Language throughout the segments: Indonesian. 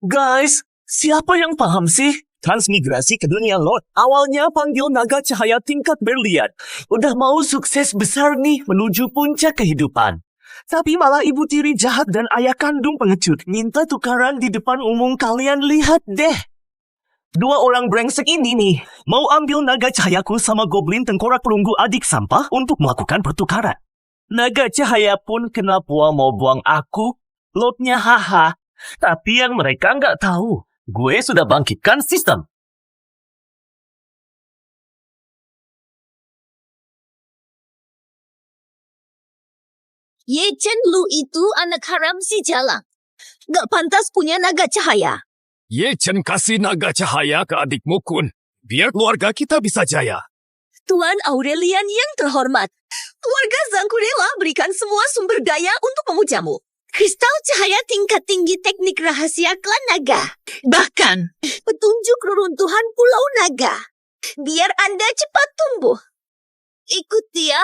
Guys, siapa yang paham sih? Transmigrasi ke dunia Lord. Awalnya panggil naga cahaya tingkat berlian. Udah mau sukses besar nih menuju puncak kehidupan. Tapi malah ibu tiri jahat dan ayah kandung pengecut minta tukaran di depan umum. Kalian lihat deh. Dua orang brengsek ini nih mau ambil naga cahayaku sama goblin tengkorak perunggu adik sampah untuk melakukan pertukaran. Naga cahaya pun kena puas mau buang aku. Lordnya haha. Tapi yang mereka nggak tahu, gue sudah bangkitkan sistem. Ye Chen, lu itu anak haram si Jalang. Gak pantas punya naga cahaya. Ye Chen kasih naga cahaya ke adikmu Kun. Biar keluarga kita bisa jaya. Tuan Aurelian yang terhormat, keluarga Zhangku rela berikan semua sumber daya untuk memujamu. Kristal cahaya tingkat tinggi teknik rahasia klan naga. Bahkan, petunjuk reruntuhan pulau naga. Biar Anda cepat tumbuh. Ikut dia,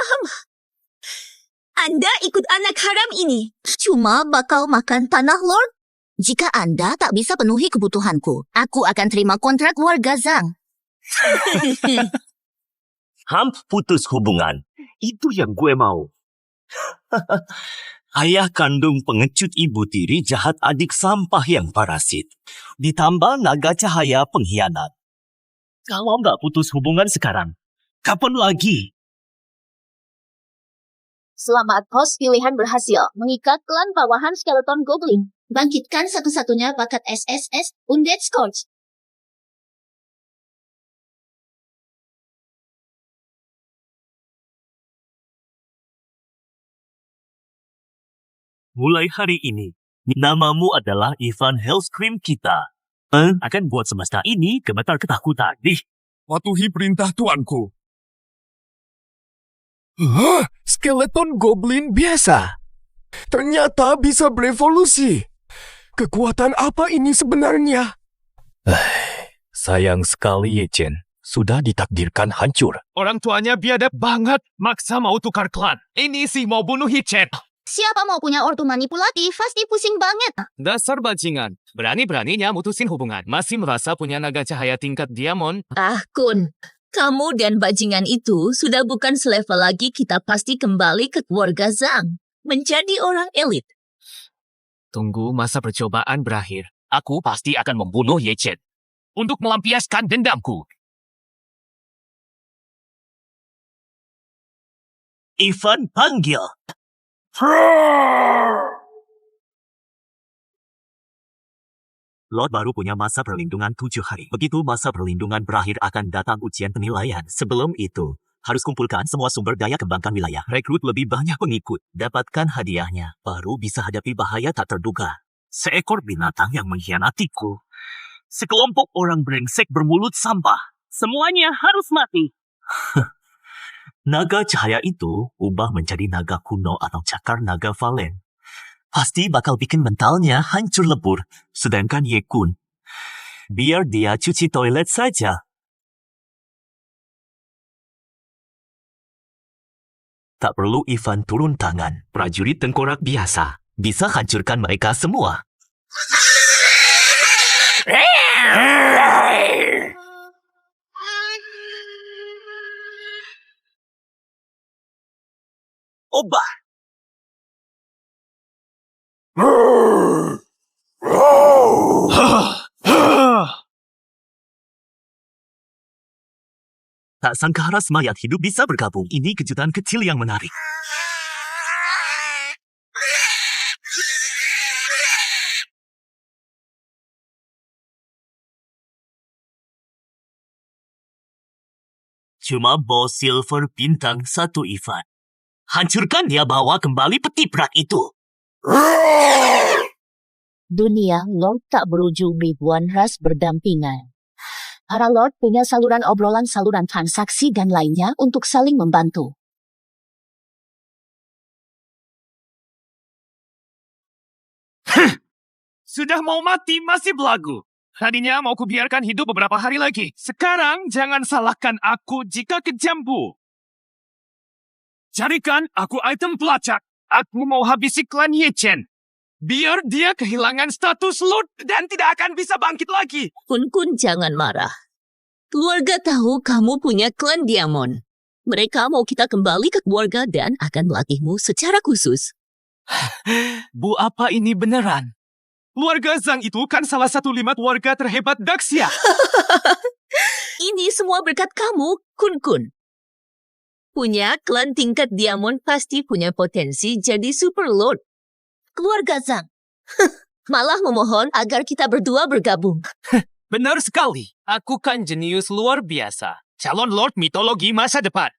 Anda ikut anak haram ini. Cuma bakal makan tanah Lord. Jika Anda tak bisa penuhi kebutuhanku, aku akan terima kontrak warga Zhang. Putus hubungan. Itu yang gue mau. Ayah kandung pengecut ibu tiri jahat adik sampah yang parasit. Ditambah naga cahaya pengkhianat. Kalau nggak putus hubungan sekarang, kapan lagi? Selamat, host pilihan berhasil. Mengikat klan bawahan skeleton goblin. Bangkitkan satu-satunya bakat SSS, Undead Scourge. Mulai hari ini, namamu adalah Ivan Hellscream kita. Akan buat semesta ini gemetar ketakutan. Patuhi perintah tuanku. Hah? Skeleton goblin biasa? Ternyata bisa berevolusi. Kekuatan apa ini sebenarnya? Sayang sekali Ye Chen. Sudah ditakdirkan hancur. Orang tuanya biadab banget. Maksa mau tukar klan. Ini sih mau bunuh Ye Chen. Siapa mau punya ortu manipulatif, pasti pusing banget. Dasar bajingan. Berani-beraninya mutusin hubungan. Masih merasa punya naga cahaya tingkat diamond. Kun, kamu dan bajingan itu sudah bukan selevel lagi. Kita pasti kembali ke keluarga Zhang. Menjadi orang elit. Tunggu masa percobaan berakhir. Aku pasti akan membunuh Ye Chen. Untuk melampiaskan dendamku. Ivan panggil. Lord baru punya masa perlindungan 7 hari. Begitu masa perlindungan berakhir akan datang ujian penilaian. Sebelum itu, harus kumpulkan semua sumber daya kembangkan wilayah. Rekrut lebih banyak pengikut. Dapatkan hadiahnya. Baru bisa hadapi bahaya tak terduga. Seekor binatang yang mengkhianatiku. Sekelompok orang brengsek bermulut sampah. Semuanya harus mati. Naga cahaya itu ubah menjadi naga kuno atau cakar naga valen. Pasti bakal bikin mentalnya hancur lebur. Sedangkan Ye Kun, biar dia cuci toilet saja. Tak perlu Ivan turun tangan. Prajurit tengkorak biasa bisa hancurkan mereka semua. Obah! Tak sangka ras mayat hidup bisa bergabung. Ini kejutan kecil yang menarik. Cuma bos silver bintang 1 Ivan. Hancurkan dia, bawa kembali peti berat itu. Dunia Lord tak berujung ribuan ras berdampingan. Para Lord punya saluran obrolan, saluran transaksi, dan lainnya untuk saling membantu. Sudah mau mati masih belagu. Tadinya mau kubiarkan hidup beberapa hari lagi. Sekarang jangan salahkan aku jika kejam, Bu. Carikan aku item pelacak. Aku mau habisi klan Ye Chen. Biar dia kehilangan status Lord dan tidak akan bisa bangkit lagi. Kun jangan marah. Keluarga tahu kamu punya klan Diamond. Mereka mau kita kembali ke keluarga dan akan melatihmu secara khusus. Bu, apa ini beneran? Keluarga Zhang itu kan salah satu 5 keluarga terhebat Daxia. Ini semua berkat kamu, Kun. Punya klan tingkat Diamond pasti punya potensi jadi Super Lord. Keluarga Zhang malah memohon agar kita berdua bergabung. Benar sekali. Aku kan jenius luar biasa. Calon Lord mitologi masa depan.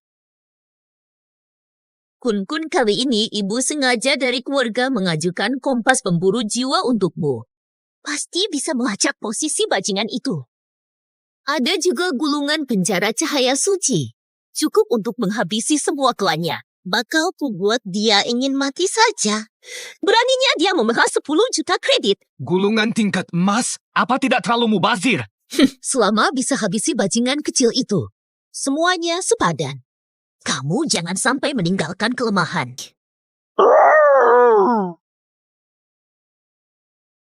Kun kali ini ibu sengaja dari keluarga mengajukan kompas pemburu jiwa untukmu. Pasti bisa melacak posisi bajingan itu. Ada juga gulungan penjara cahaya suci. Cukup untuk menghabisi semua klannya. Bakal ku buat dia ingin mati saja. Beraninya dia memegang 10 juta kredit. Gulungan tingkat emas, apa tidak terlalu mubazir? Selama bisa habisi bajingan kecil itu. Semuanya sepadan. Kamu jangan sampai meninggalkan kelemahan.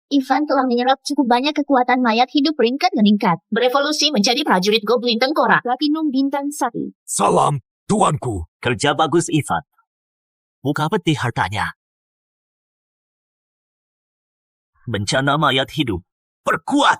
Ivan telah menyerap cukup banyak kekuatan mayat hidup peringkat meningkat. Berevolusi menjadi prajurit Goblin Tengkorak. Platinum bintang 1. Salam, tuanku. Kerja bagus, Ivan. Buka peti hartanya. Bencana mayat hidup. Perkuat!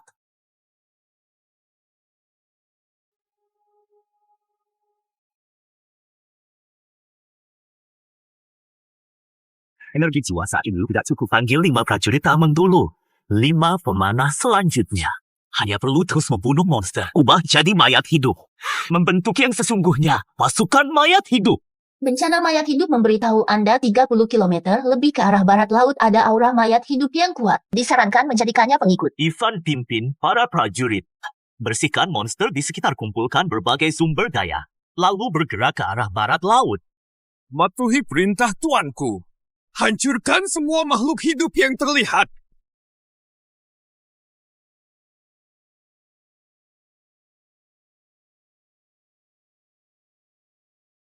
Energi jiwa saat ini tidak cukup panggil 5 prajurit tameng dulu. 5 pemanah selanjutnya. Hanya perlu terus membunuh monster. Ubah jadi mayat hidup. Membentuk yang sesungguhnya. Pasukan mayat hidup. Bencana mayat hidup memberitahu Anda 30 km lebih ke arah barat laut ada aura mayat hidup yang kuat. Disarankan menjadikannya pengikut. Ivan pimpin para prajurit. Bersihkan monster di sekitar, kumpulkan berbagai sumber daya. Lalu bergerak ke arah barat laut. Matuhi perintah tuanku. Hancurkan semua makhluk hidup yang terlihat.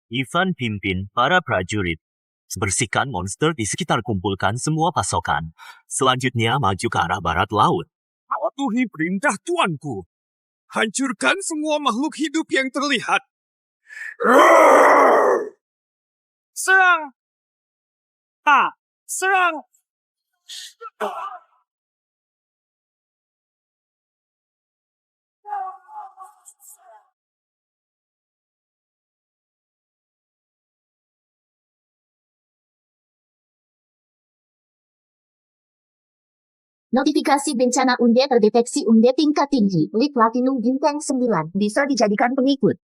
Ivan pimpin para prajurit. Bersihkan monster di sekitar, kumpulkan semua pasokan. Selanjutnya maju ke arah barat laut. Patuhi perintah tuanku. Hancurkan semua makhluk hidup yang terlihat. Serang! Serang! Notifikasi bencana Unde terdeteksi Unde tingkat tinggi. Lik Platinum bintang 9. Bisa dijadikan pengikut.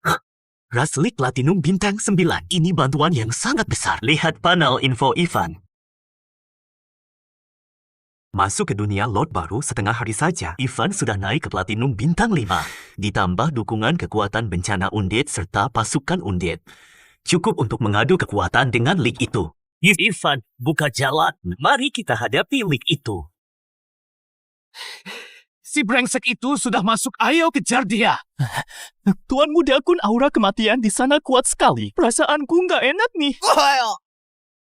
Raslik Platinum bintang 9. Ini bantuan yang sangat besar. Lihat panel info Ivan. Masuk ke dunia Lord baru setengah hari saja. Ivan sudah naik ke Platinum bintang 5. Ditambah dukungan kekuatan bencana Undead serta pasukan Undead. Cukup untuk mengadu kekuatan dengan Lik itu. Ivan, buka jalan. Mari kita hadapi Lik itu. Si brengsek itu sudah masuk, ayo kejar dia. Tuan Muda Kun, aura kematian di sana kuat sekali. Perasaanku nggak enak nih.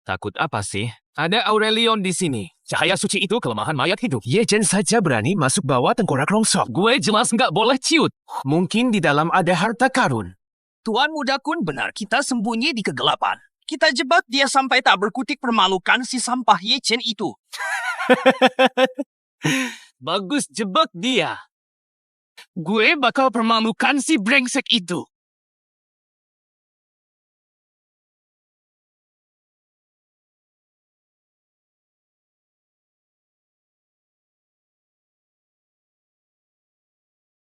Takut apa sih? Ada Aurelion di sini. Cahaya suci itu kelemahan mayat hidup. Yejen saja berani masuk bawah tengkorak rongsok. Gue jelas nggak boleh ciut. Mungkin di dalam ada harta karun. Tuan Muda Kun benar, kita sembunyi di kegelapan. Kita jebak dia sampai tak berkutik permalukan si sampah Yechen itu. Bagus, jebak dia. Gue bakal permalukan si brengsek itu.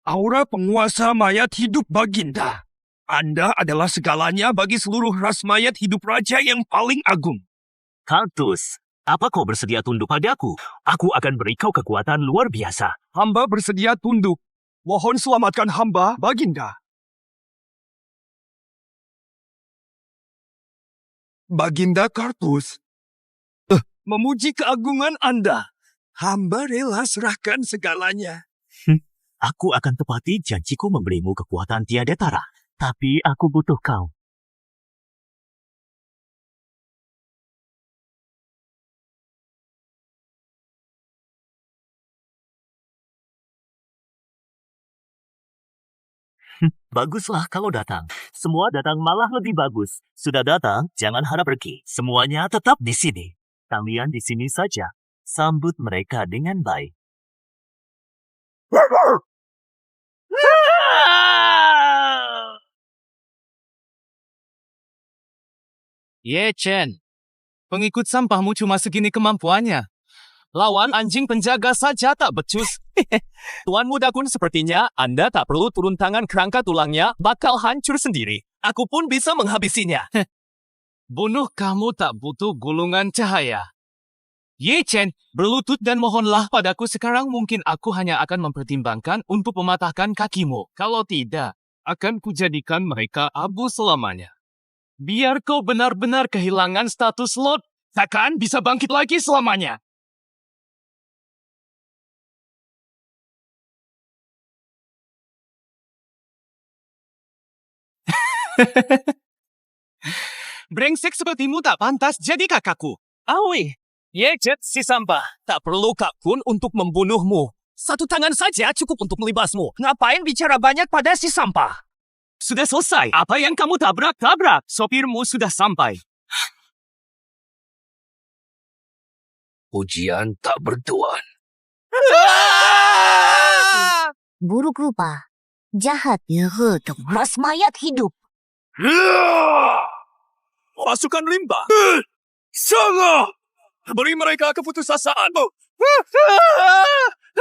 Aura penguasa mayat hidup Baginda. Anda adalah segalanya bagi seluruh ras mayat hidup raja yang paling agung. Kaktus, apa kau bersedia tunduk padaku? Aku akan beri kau kekuatan luar biasa. Hamba bersedia tunduk. Mohon selamatkan hamba, Baginda. Baginda Kartus. Memuji keagungan Anda. Hamba rela serahkan segalanya. Aku akan tepati janjiku memberimu kekuatan tiada tara. Tapi aku butuh kau. Baguslah kalau datang. Semua datang malah lebih bagus. Sudah datang, jangan harap pergi. Semuanya tetap di sini. Kalian di sini saja. Sambut mereka dengan baik. Ye Chen, pengikut sampahmu cuma segini kemampuannya. Lawan anjing penjaga saja tak becus. Tuan Muda Kun, sepertinya Anda tak perlu turun tangan, kerangka tulangnya bakal hancur sendiri. Aku pun bisa menghabisinya. Bunuh kamu tak butuh gulungan cahaya. Ye Chen, berlutut dan mohonlah padaku sekarang, mungkin aku hanya akan mempertimbangkan untuk mematahkan kakimu. Kalau tidak, akan kujadikan mereka abu selamanya. Biar kau benar-benar kehilangan status Lord, takkan bisa bangkit lagi selamanya. Brengsek sepertimu tak pantas jadi kakakku. Awi, Ye Chen si sampah. Tak perlu Kak Kun untuk membunuhmu. Satu tangan saja cukup untuk melibasmu. Ngapain bicara banyak pada si sampah? Sudah selesai. Apa yang kamu tabrak? Sopirmu sudah sampai. Ujian tak bertuan. Buruk rupa. Jahat mas mayat hidup. Pasukan limbah. Sangat. Beri mereka keputusasaan.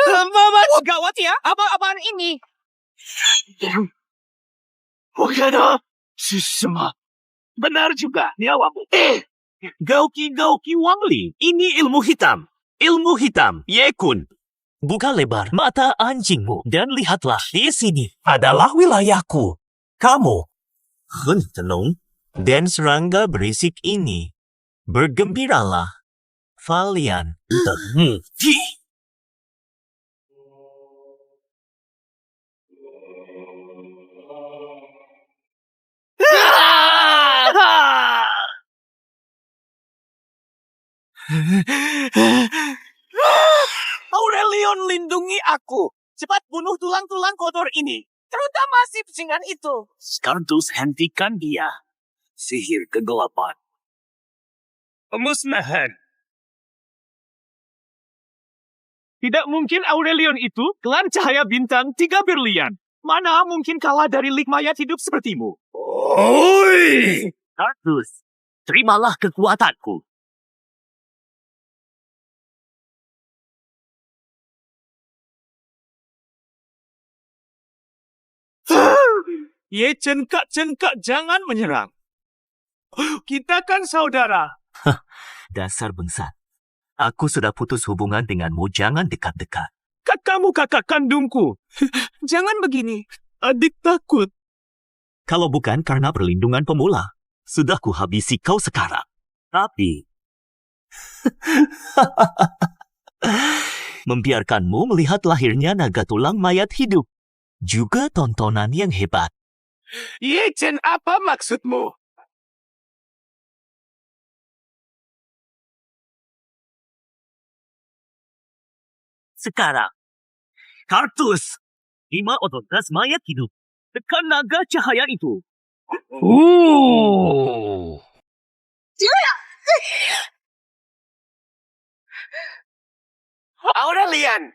Mama, gawat ya. Apa-apaan ini? Bukan, Susuma. Benar juga, nyawamu. Gauki Wangli. Ini ilmu hitam. Ilmu hitam, Ye Kun. Buka lebar mata anjingmu dan lihatlah di sini adalah wilayahku. Kamu, Hun Tenung, dan serangga berisik ini. Bergembiralah. Kalian terhenti. Aurelion, lindungi aku. Cepat bunuh tulang-tulang kotor ini. Terutama si pecingan itu. Skardus, hentikan dia. Sihir kegelapan. Pemusnahan. Tidak mungkin Aurelion itu klan cahaya bintang 3 berlian. Mana mungkin kalah dari lik mayat hidup sepertimu? Oi! Skardus, terimalah kekuatanku. Ye Chen-kak, jangan menyerang. Kita kan saudara. Dasar bengsat. Aku sudah putus hubungan denganmu, jangan dekat-dekat. Kamu kakak kandungku. Jangan begini. Adik takut. Kalau bukan karena perlindungan pemula, sudah kuhabisi kau sekarang. Tapi, membiarkanmu melihat lahirnya naga tulang mayat hidup. Juga tontonan yang hebat. Ye Chen, apa maksudmu? Sekarang, Kartus, 5 otot gas mayat hidup. Tekan naga cahaya itu. Aurelian,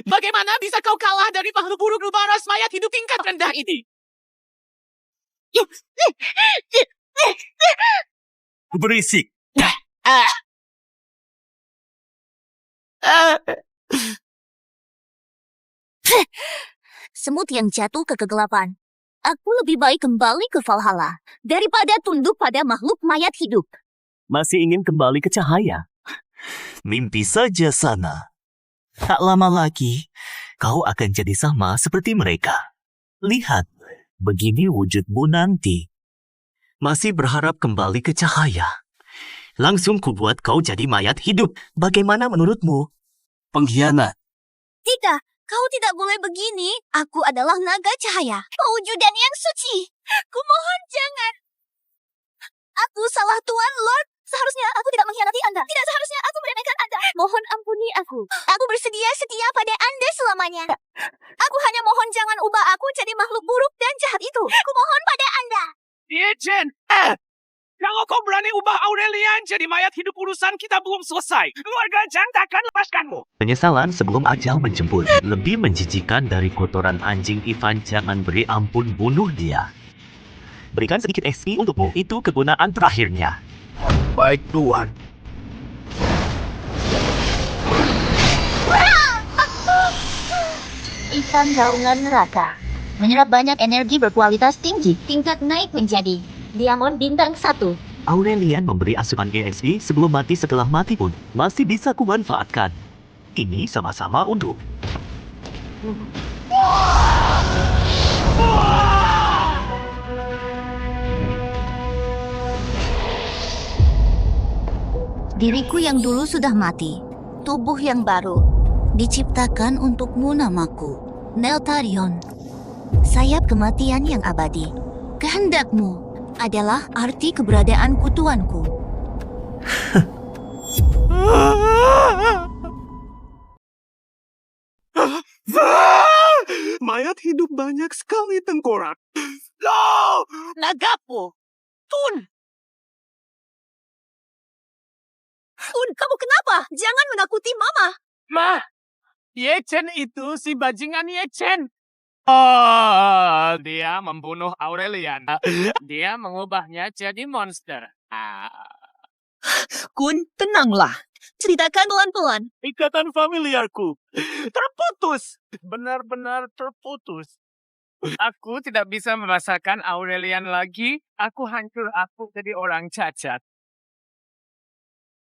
bagaimana bisa kau kalah dari makhluk buruk rupa ras mayat hidup tingkat rendah ini? Berisik. Semut yang jatuh ke kegelapan. Aku lebih baik kembali ke Valhalla daripada tunduk pada makhluk mayat hidup. Masih ingin kembali ke cahaya? Mimpi saja sana. Tak lama lagi, kau akan jadi sama seperti mereka. Lihat, begini wujudmu nanti. Masih berharap kembali ke cahaya. Langsung kubuat kau jadi mayat hidup. Bagaimana menurutmu? Pengkhianat. Tidak, kau tidak boleh begini. Aku adalah naga cahaya, pewujudan yang suci. Kumohon jangan. Aku salah Tuan Lord. Seharusnya aku tidak mengkhianati Anda. Tidak seharusnya aku meremehkan Anda. Mohon ampuni aku. Aku bersedia setia pada Anda selamanya. Aku hanya mohon jangan ubah aku jadi makhluk buruk dan jahat itu. Aku mohon pada Anda. Ye Chen, kalau kau berani ubah Aurelian jadi mayat hidup, urusan kita belum selesai. Keluarga Zhang takkan lepaskanmu. Penyesalan sebelum ajal menjemput. Lebih menjijikan dari kotoran anjing Ivan, jangan beri ampun bunuh dia. Berikan sedikit XP untukmu. Itu kegunaan terakhirnya. Baik, Tuan. Ikan gaungan neraka. Menyerap banyak energi berkualitas tinggi. Tingkat naik menjadi Diamond bintang 1. Aurelian memberi asupan EXP sebelum mati, setelah mati pun masih bisa kumanfaatkan. Ini sama-sama untuk Diriku yang dulu sudah mati. Tubuh yang baru. Diciptakan untukmu namaku. Neltarion. Sayap kematian yang abadi. Kehendakmu adalah arti keberadaanku, tuanku. Mayat hidup banyak sekali tengkorak. No! Nagapo! Tun! Kun, kamu kenapa? Jangan menakuti Mama. Ma, Ye Chen itu si bajingan Ye Chen. Oh, dia membunuh Aurelian. Dia mengubahnya jadi monster. Kun, tenanglah. Ceritakan pelan-pelan. Ikatan familiarku terputus. Benar-benar terputus. Aku tidak bisa merasakan Aurelian lagi. Aku hancur, aku jadi orang cacat.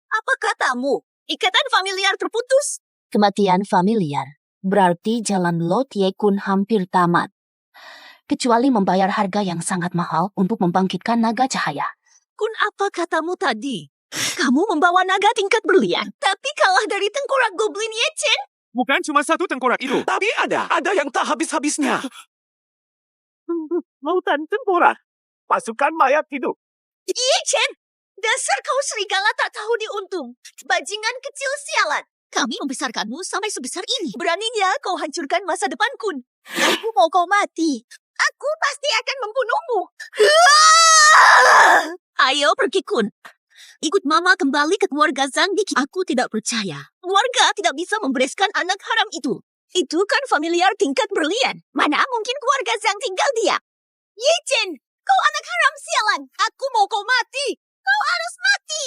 Apa katamu? Ikatan familiar terputus? Kematian familiar. Berarti jalan Lot Ye Kun hampir tamat. Kecuali membayar harga yang sangat mahal untuk membangkitkan naga cahaya. Kun, apa katamu tadi? Kamu membawa naga tingkat berlian, tapi kalah dari tengkorak goblin Ye Chen? Bukan cuma satu tengkorak itu. Tapi ada yang tak habis-habisnya. Lautan tengkorak. Pasukan mayat hidup. Ye Chen! Dasar kau serigala tak tahu diuntung. Bajingan kecil sialan. Kami membesarkanmu sampai sebesar ini. Beraninya kau hancurkan masa depan Kun. Aku mau kau mati. Aku pasti akan membunuhmu. Ayo pergi Kun. Ikut Mama kembali ke keluarga Zhang Diki. Aku tidak percaya. Keluarga tidak bisa membereskan anak haram itu. Itu kan familiar tingkat berlian. Mana mungkin keluarga Zhang tinggal diam. Ye Chen, kau anak haram sialan. Aku mau kau mati. Kau harus mati.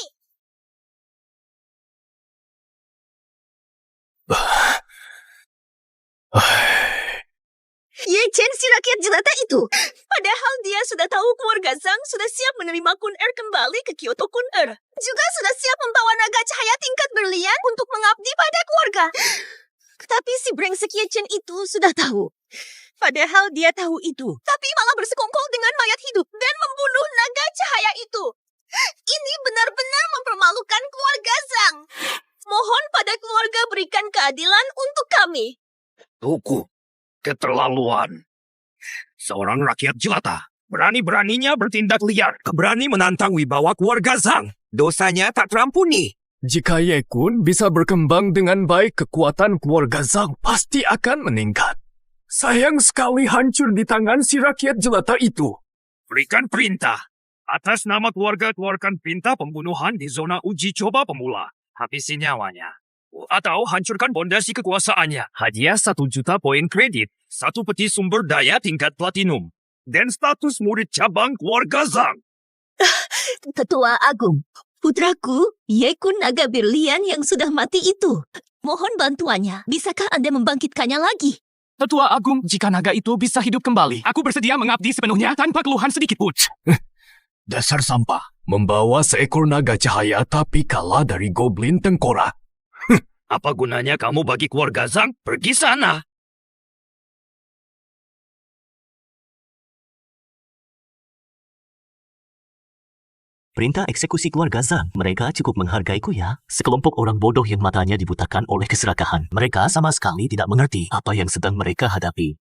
Ye Chen si rakyat jelata itu. Padahal dia sudah tahu keluarga Zhang sudah siap menerima Kun Er kembali ke Kyoto Kun Er. Juga sudah siap membawa naga cahaya tingkat berlian untuk mengabdi pada keluarga. Tapi si brengsek Ye Chen itu sudah tahu. Padahal dia tahu itu. Tapi malah bersekongkol dengan mayat hidup dan membunuh naga cahaya itu. Ini benar-benar mempermalukan keluarga Zhang. Mohon pada keluarga berikan keadilan untuk kami. Tuku, keterlaluan. Seorang rakyat jelata, berani-beraninya bertindak liar, berani menantang wibawa keluarga Zhang. Dosanya tak terampuni. Jika Ye Kun bisa berkembang dengan baik, kekuatan keluarga Zhang pasti akan meningkat. Sayang sekali hancur di tangan si rakyat jelata itu. Berikan perintah. Atas nama keluarga, keluarkan perintah pembunuhan di zona uji coba pemula. Habisi nyawanya. Atau hancurkan pondasi kekuasaannya. Hadiah 1 juta poin kredit, 1 peti sumber daya tingkat platinum, dan status murid cabang keluarga Zhang. Ketua Agung, putraku, Ye Kun naga berlian yang sudah mati itu. Mohon bantuannya. Bisakah Anda membangkitkannya lagi? Tetua Agung, jika naga itu bisa hidup kembali, aku bersedia mengabdi sepenuhnya tanpa keluhan sedikit pun. Dasar sampah, membawa seekor naga cahaya tapi kalah dari goblin tengkorak. Apa gunanya kamu bagi keluarga Zhang? Pergi sana. perintah eksekusi keluarga Zhang. Mereka cukup menghargaiku ya. Sekelompok orang bodoh yang matanya dibutakan oleh keserakahan. Mereka sama sekali tidak mengerti apa yang sedang mereka hadapi.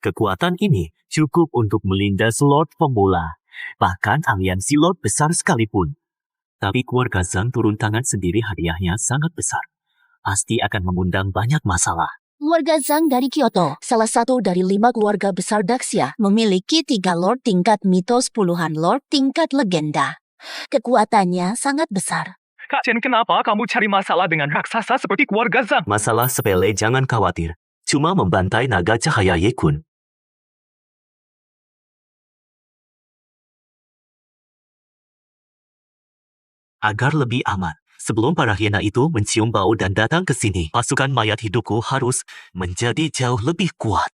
Kekuatan ini cukup untuk melindas Lord pemula. Bahkan aliansi Lord besar sekalipun. Tapi keluarga Zhang turun tangan sendiri hadiahnya sangat besar. Pasti akan mengundang banyak masalah. Keluarga Zhang dari Kyoto, salah satu dari 5 keluarga besar Daxia, memiliki 3 lord tingkat mitos, puluhan lord tingkat legenda. Kekuatannya sangat besar. Kak Chen, kenapa kamu cari masalah dengan raksasa seperti keluarga Zhang? Masalah sepele, jangan khawatir. Cuma membantai naga cahaya Ye Kun. Agar lebih aman, sebelum para hiena itu mencium bau dan datang ke sini, pasukan mayat hidupku harus menjadi jauh lebih kuat.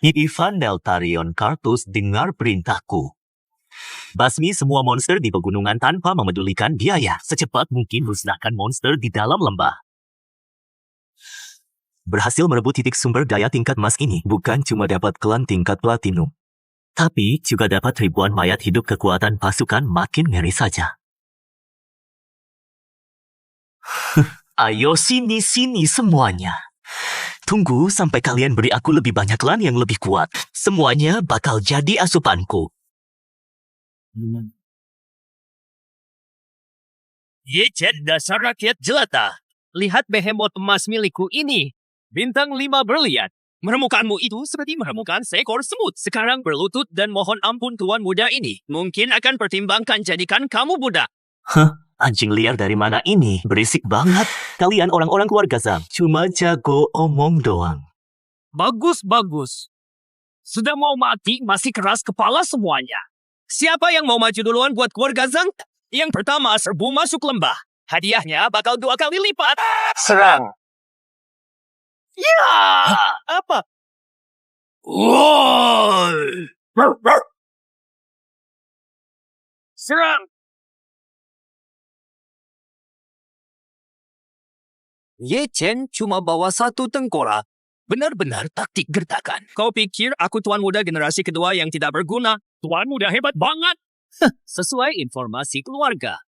Ivan Deltarion Kartus, dengar perintahku. Basmi semua monster di pegunungan tanpa memedulikan biaya. Secepat mungkin musnahkan monster di dalam lembah. Berhasil merebut titik sumber daya tingkat emas ini bukan cuma dapat klan tingkat platinum, tapi juga dapat ribuan mayat hidup. Kekuatan pasukan makin ngeri saja. Ayo sini-sini semuanya. Tunggu sampai kalian beri aku lebih banyak klan yang lebih kuat. Semuanya bakal jadi asupanku. Ye Chen, dasar rakyat jelata. Lihat behemoth emas milikku ini. Bintang 5 berlian. Meremukanmu itu seperti meremukan seekor semut. Sekarang berlutut dan mohon ampun tuan muda ini. Mungkin akan pertimbangkan jadikan kamu budak. Anjing liar dari mana ini? Berisik banget. Kalian orang-orang keluarga Zhang cuma jago omong doang. Bagus, bagus. Sudah mau mati, masih keras kepala semuanya. Siapa yang mau maju duluan buat keluarga Zhang? Yang pertama serbu masuk lembah. Hadiahnya bakal 2 kali lipat. Serang! Ya! Apa? Woi! Serang! Ye Chen cuma bawa 1 tengkorak. Benar-benar taktik gertakan. Kau pikir aku tuan muda generasi kedua yang tidak berguna? Tuan muda hebat banget! Sesuai informasi keluarga.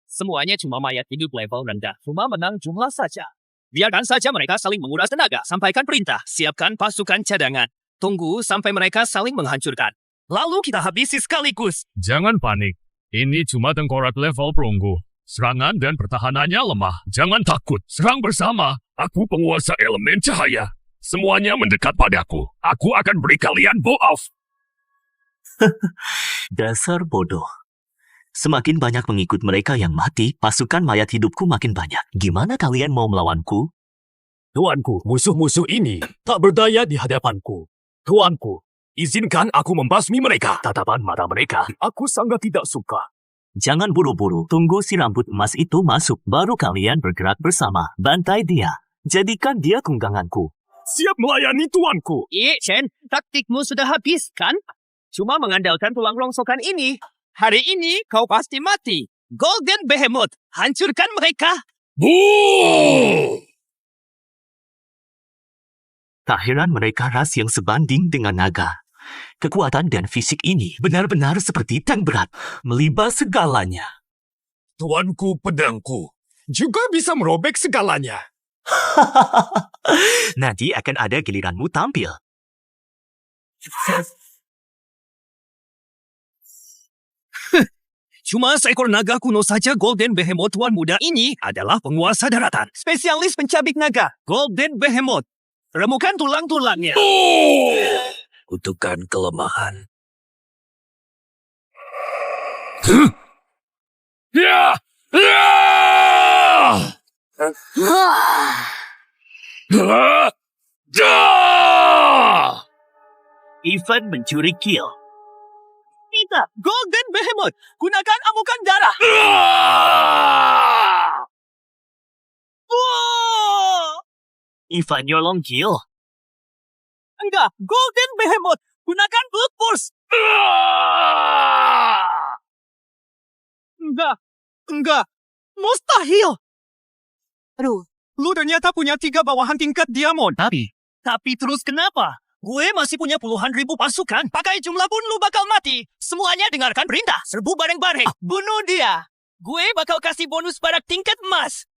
Semuanya cuma mayat hidup level rendah. Cuma menang jumlah saja. Biarkan saja mereka saling menguras tenaga. Sampaikan perintah. Siapkan pasukan cadangan. Tunggu sampai mereka saling menghancurkan. Lalu kita habisi sekaligus. Jangan panik. Ini cuma tengkorak level perunggu. Serangan dan pertahanannya lemah. Jangan takut. Serang bersama. Aku penguasa elemen cahaya. Semuanya mendekat padaku. Aku akan beri kalian blow off. Dasar bodoh. Semakin banyak pengikut mereka yang mati, pasukan mayat hidupku makin banyak. Gimana kalian mau melawanku? Tuanku, musuh-musuh ini tak berdaya di hadapanku. Tuanku, izinkan aku membasmi mereka. Tatapan mata mereka, aku sangat tidak suka. Jangan buru-buru. Tunggu si rambut emas itu masuk, baru kalian bergerak bersama. Bantai dia. Jadikan dia tungganganku. Siap melayani tuanku. Ye Chen, taktikmu sudah habis, kan? Cuma mengandalkan tulang rongsokan ini. Hari ini kau pasti mati. Golden Behemoth, hancurkan mereka. Tak heran mereka ras yang sebanding dengan naga. Kekuatan dan fisik ini benar-benar seperti tank berat, melibas segalanya. Tuanku pedangku juga bisa merobek segalanya. Nanti akan ada giliranmu tampil. Cuma seekor naga kuno saja. Golden Behemoth tuan muda ini adalah penguasa daratan. Spesialis pencabik naga. Golden Behemoth. Remukan tulang-tulangnya. Kutukan kelemahan. Ivan mencuri kill. Kita, Golden Behemoth. Gunakan amukan darah. Ivan nyolong kill. Enggak, Golden Behemoth. Gunakan Blood Force. Enggak. Mustahil. Aduh, lu ternyata punya 3 bawahan tingkat diamond. Tapi terus kenapa? Gue masih punya puluhan ribu pasukan. Pakai jumlah pun lu bakal mati. Semuanya dengarkan perintah. Serbu bareng-bareng. Bunuh dia. Gue bakal kasih bonus barak tingkat emas.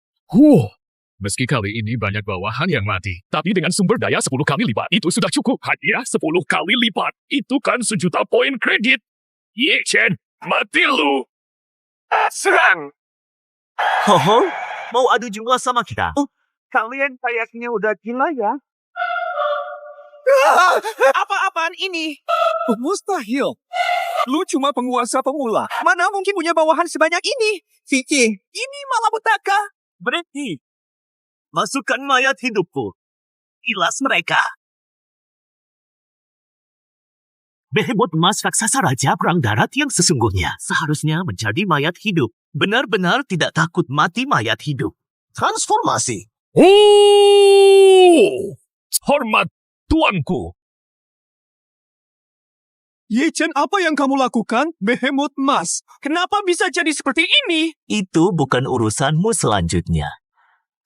Meski kali ini banyak bawahan yang mati, tapi dengan sumber daya 10 kali lipat, itu sudah cukup. Hadiah 10 kali lipat. Itu kan 1 juta poin kredit. Ye Chen, mati lu! Serang! Hoho, mau adu jumlah sama kita? Kalian kayaknya udah gila ya? Apa-apaan ini? Mustahil. Lu cuma penguasa pemula. Mana mungkin punya bawahan sebanyak ini? Vicky, ini malah petaka. Berhenti. Masukkan mayat hidupku. Ilas mereka. Behemoth emas raksasa raja perang darat yang sesungguhnya seharusnya menjadi mayat hidup. Benar-benar tidak takut mati mayat hidup. Transformasi. Oh! Hormat tuanku. Ye Chen, apa yang kamu lakukan? Behemoth emas. Kenapa bisa jadi seperti ini? Itu bukan urusanmu selanjutnya.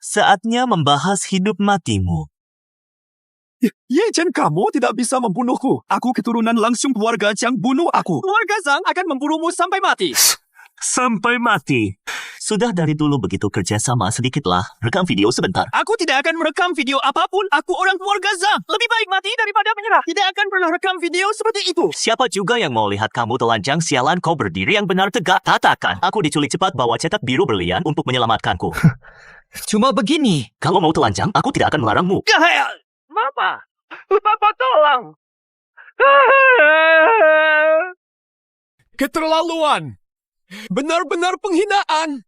Saatnya membahas hidup matimu. Ye Chen, kamu tidak bisa membunuhku. Aku keturunan langsung keluarga Zhang bunuh aku. Keluarga Zhang akan membunuhmu sampai mati. Sampai mati. Sudah dari dulu begitu kerjasama sedikitlah. Rekam video sebentar. Aku tidak akan merekam video apapun. Aku orang keluarga Zhang. Lebih baik mati daripada menyerah. Tidak akan pernah rekam video seperti itu. Siapa juga yang mau lihat kamu telanjang sialan kau berdiri yang benar tegak? Katakan, aku diculik cepat bawa cetak biru berlian untuk menyelamatkanku. Cuma begini. Kalau mau telanjang, aku tidak akan melarangmu. Bapak. Bapak tolong. Keterlaluan. Benar-benar penghinaan.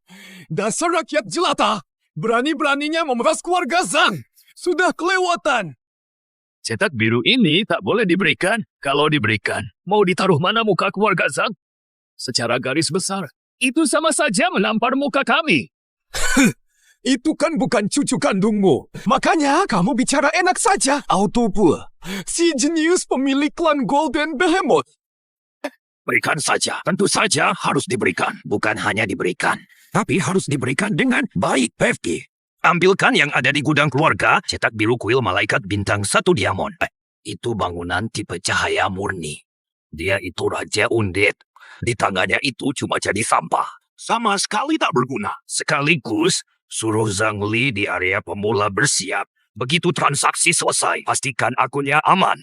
Dasar rakyat jelata. Berani-beraninya memeras keluarga Zhang. Sudah kelewatan. Cetak biru ini tak boleh diberikan. Kalau diberikan, mau ditaruh mana muka keluarga Zhang? Secara garis besar, itu sama saja menampar muka kami. Itu kan bukan cucu kandungmu. Makanya kamu bicara enak saja. Autopul, si jenius pemilik klan Golden Behemoth. Berikan saja. Tentu saja harus diberikan. Bukan hanya diberikan. Tapi harus diberikan dengan baik, Pevki. Ambilkan yang ada di gudang keluarga, cetak biru kuil malaikat bintang 1 diamond. Itu bangunan tipe cahaya murni. Dia itu Raja Undead. Di tangannya itu cuma jadi sampah. Sama sekali tak berguna. Sekaligus, suruh Zhang Li di area pemula bersiap. Begitu transaksi selesai, pastikan akunnya aman.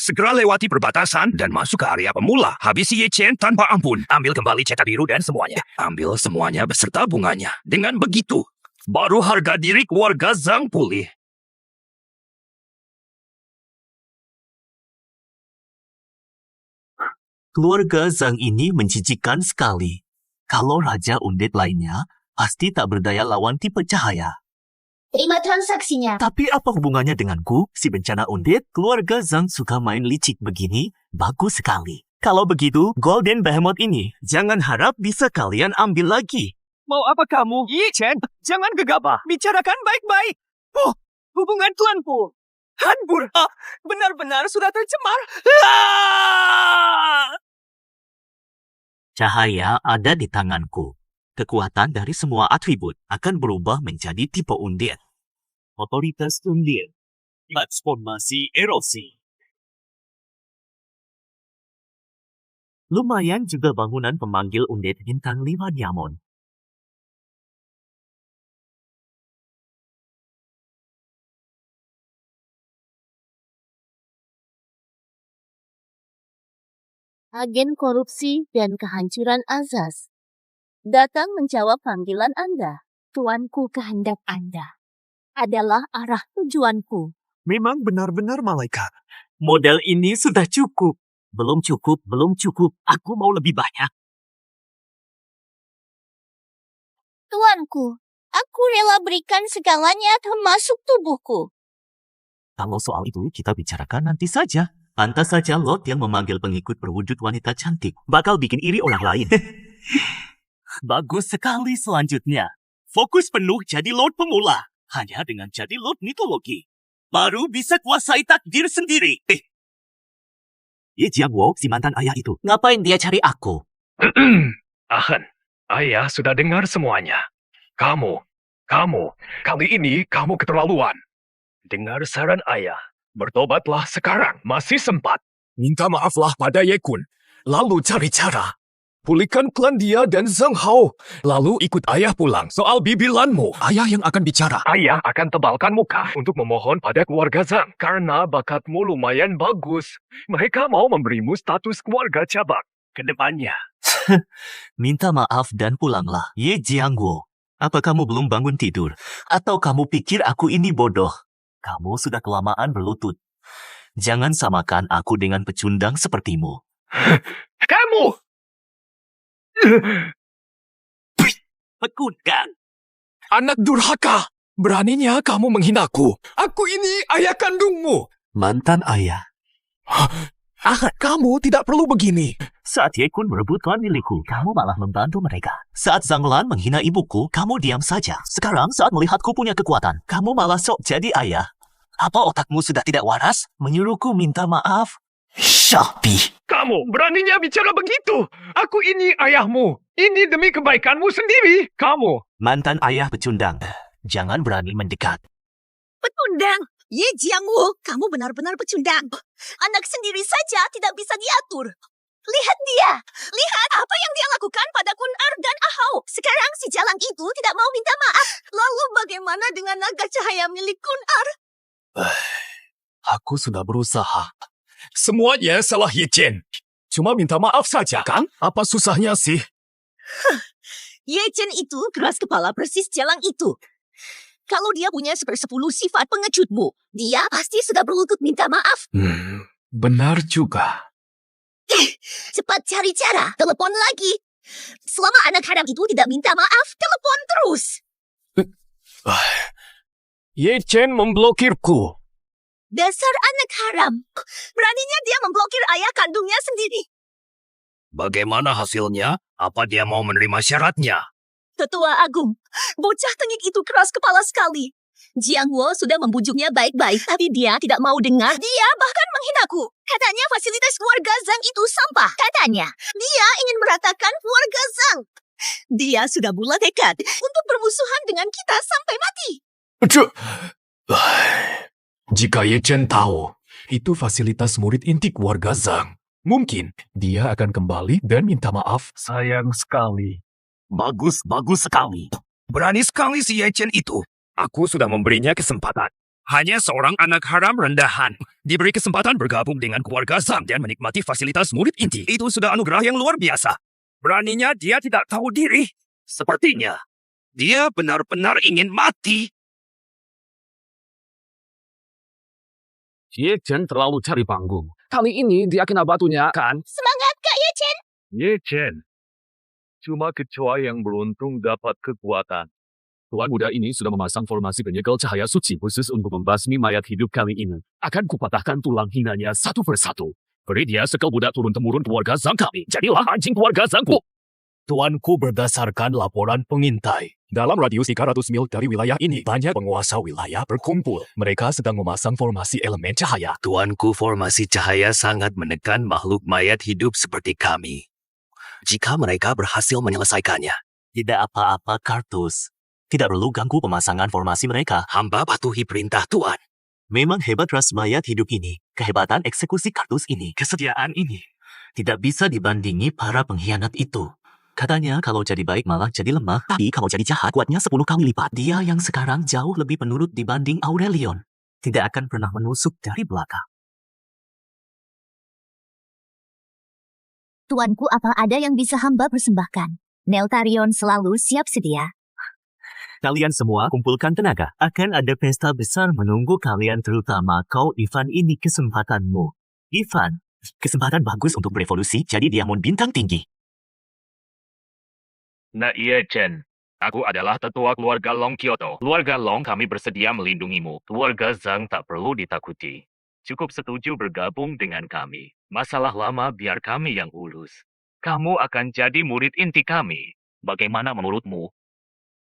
Segera lewati perbatasan dan masuk ke area pemula. Habisi Ye Chen tanpa ampun. Ambil kembali cetak biru dan semuanya. Ambil semuanya beserta bunganya. Dengan begitu, baru harga diri keluarga Zhang pulih. Keluarga Zhang ini menjijikkan sekali. Kalau Raja Undead lainnya, pasti tak berdaya lawan tipe cahaya. Terima transaksinya. Tapi apa hubungannya denganku? Si bencana Undead, keluarga Zhang suka main licik begini, bagus sekali. Kalau begitu, Golden Behemoth ini, jangan harap bisa kalian ambil lagi. Mau apa kamu? Ye Chen, jangan gegabah. Bicarakan baik-baik. Oh, hubungan klanku. Hanbur. Benar-benar sudah tercemar. Cahaya ada di tanganku. Kekuatan dari semua atribut akan berubah menjadi tipe Undead. Otoritas Undead. Transformasi erosi. Lumayan juga bangunan pemanggil Undead bintang 5 diamond. Agen korupsi dan kehancuran azas. Datang menjawab panggilan Anda. Tuanku, kehendak Anda adalah arah tujuanku. Memang benar-benar malaikat. Model ini sudah cukup. Belum cukup, belum cukup. Aku mau lebih banyak. Tuanku, aku rela berikan segalanya termasuk tubuhku. Kalau soal itu kita bicarakan nanti saja. Pantas saja Lord yang memanggil pengikut berwujud wanita cantik bakal bikin iri orang lain. Bagus sekali selanjutnya. Fokus penuh jadi Lord pemula. Hanya dengan jadi Lord mitologi. Baru bisa kuasai takdir sendiri. Ye Jiangwo, si mantan ayah itu. Ngapain dia cari aku? Ahan, ayah sudah dengar semuanya. Kamu, kali ini kamu keterlaluan. Dengar saran ayah, bertobatlah sekarang, masih sempat. Minta maaflah pada Ye Kun, lalu cari cara. Pulihkan klan dia dan Zhang Hao, lalu ikut ayah pulang. Soal bibilanmu, ayah yang akan bicara. Ayah akan tebalkan muka untuk memohon pada keluarga Zhang. Karena bakatmu lumayan bagus. Mereka mau memberimu status keluarga cabang. ke depannya. Minta maaf dan pulanglah. Ye Jiangguo, apa kamu belum bangun tidur? Atau kamu pikir aku ini bodoh? Kamu sudah kelamaan berlutut. Jangan samakan aku dengan pecundang sepertimu. Kamu! Pecundang! Anak durhaka! Beraninya kamu menghinaku. Aku ini ayah kandungmu. Mantan ayah. Kamu tidak perlu begini. Saat Ye Kun merebut tuan milikku, kamu malah membantu mereka. Saat Zhang Lan menghina ibuku, kamu diam saja. Sekarang saat melihatku punya kekuatan, kamu malah sok jadi ayah. Apa otakmu sudah tidak waras? Menyuruhku minta maaf? Shopee. Kamu beraninya bicara begitu. Aku ini ayahmu. Ini demi kebaikanmu sendiri. Kamu. Mantan ayah pecundang. Jangan berani mendekat. Pecundang! Ye Jiangwu, kamu benar-benar pecundang. Anak sendiri saja tidak bisa diatur. Lihat dia. Lihat apa yang dia lakukan pada Kun Er dan Ahau. Sekarang si Jalang itu tidak mau minta maaf. Lalu bagaimana dengan naga cahaya milik Kun Er? Aku sudah berusaha. Semuanya salah Ye Chen. Cuma minta maaf saja, kan? Apa susahnya sih? Ye Chen itu keras kepala persis Jalang itu. Kalau dia punya 10 sifat pengejutmu, dia pasti sudah berlutut minta maaf. Benar juga. Cepat cari cara, telepon lagi. Selama anak haram itu tidak minta maaf, telepon terus. Ye Chen memblokirku. Dasar anak haram. Beraninya dia memblokir ayah kandungnya sendiri. Bagaimana hasilnya? Apa dia mau menerima syaratnya? Tetua Agung, bocah tengik itu keras kepala sekali. Jiang Wo sudah membujuknya baik-baik, tapi dia tidak mau dengar. Dia bahkan menghinaku. Katanya fasilitas keluarga Zhang itu sampah. Katanya, dia ingin meratakan keluarga Zhang. Dia sudah bulat tekad untuk bermusuhan dengan kita sampai mati. Jika Ye Chen tahu, itu fasilitas murid inti keluarga Zhang, mungkin dia akan kembali dan minta maaf. Sayang sekali. Bagus sekali. Berani sekali si Ye Chen itu. Aku sudah memberinya kesempatan. Hanya seorang anak haram rendahan. Diberi kesempatan bergabung dengan keluarga Zhang dan menikmati fasilitas murid inti. Itu sudah anugerah yang luar biasa. Beraninya dia tidak tahu diri. Sepertinya, dia benar-benar ingin mati. Ye Chen terlalu cari panggung. Kali ini dia kena batunya, kan? Semangat Kak Ye Chen. Ye Chen. Cuma kecoa yang beruntung dapat kekuatan. Tuan muda ini sudah memasang formasi penyegel cahaya suci khusus untuk membasmi mayat hidup kali ini. Akan kupatahkan tulang hinanya satu persatu. Beri dia sekal budak turun-temurun keluarga Zhang kami. Jadilah anjing keluarga Zhangku. Tuanku berdasarkan laporan pengintai. Dalam radius 300 mil dari wilayah ini, banyak penguasa wilayah berkumpul. Mereka sedang memasang formasi elemen cahaya. Tuanku, formasi cahaya sangat menekan makhluk mayat hidup seperti kami. Jika mereka berhasil menyelesaikannya, Tidak apa-apa, Kartus. Tidak perlu ganggu pemasangan formasi mereka. hamba patuhi perintah Tuan. Memang hebat ras mayat hidup ini. Kehebatan eksekusi Kartus ini. Kesetiaan ini. Tidak bisa dibandingi para pengkhianat itu. Katanya kalau jadi baik malah jadi lemah. Tapi kalau jadi jahat kuatnya 10 kali lipat. Dia yang sekarang jauh lebih penurut dibanding Aurelion. Tidak akan pernah menusuk dari belakang. Tuanku, apa ada yang bisa hamba persembahkan? Neltarion selalu siap sedia. Kalian semua kumpulkan tenaga. Akan ada pesta besar menunggu kalian, terutama kau, Ivan. Ini kesempatanmu. Ivan, kesempatan bagus untuk berevolusi jadi diamond bintang tinggi. Nah, Ye Chen. Aku adalah tetua keluarga Long Kyoto. Keluarga Long, kami bersedia melindungimu. Keluarga Zhang tak perlu ditakuti. Cukup setuju bergabung dengan kami. Masalah lama biar kami yang urus. Kamu akan jadi murid inti kami. Bagaimana menurutmu?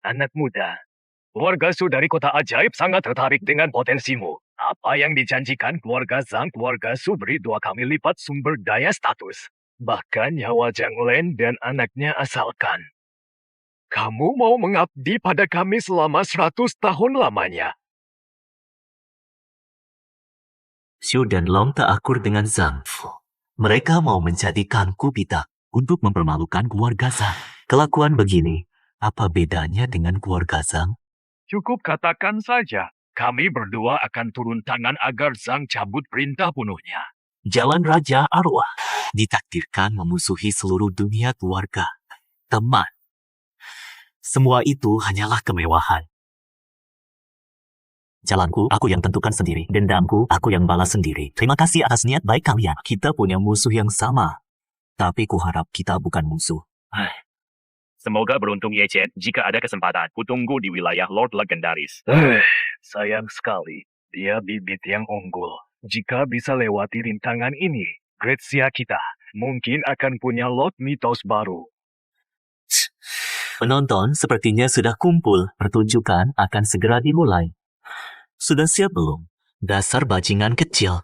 Anak muda, keluarga Su dari kota ajaib sangat tertarik dengan potensimu. Apa yang dijanjikan keluarga Zhang, keluarga Su beri 2 kali lipat sumber daya status. Bahkan nyawa Zhang Len dan anaknya asalkan. Kamu mau mengabdi pada kami selama 100 tahun lamanya. Xiu dan Long tak akur dengan Zhang. Mereka mau menjadikanku pitak untuk mempermalukan keluarga Zhang. Kelakuan begini, apa bedanya dengan keluarga Zhang? Cukup katakan saja, kami berdua akan turun tangan agar Zhang cabut perintah bunuhnya. Jalan Raja Arwah. Ditakdirkan memusuhi seluruh dunia keluarga, teman. Semua itu hanyalah kemewahan. Jalanku, aku yang tentukan sendiri. Dendamku, aku yang balas sendiri. Terima kasih atas niat baik kalian. Kita punya musuh yang sama. Tapi kuharap kita bukan musuh. Semoga beruntung Ye Chen. Jika ada kesempatan, kutunggu di wilayah Lord Legendaris. Sayang sekali, dia bibit yang unggul. Jika bisa lewati rintangan ini, Gretsia kita mungkin akan punya Lord Mitos baru. Penonton sepertinya sudah kumpul. Pertunjukan akan segera dimulai. Sudah siap belum? Dasar bajingan kecil.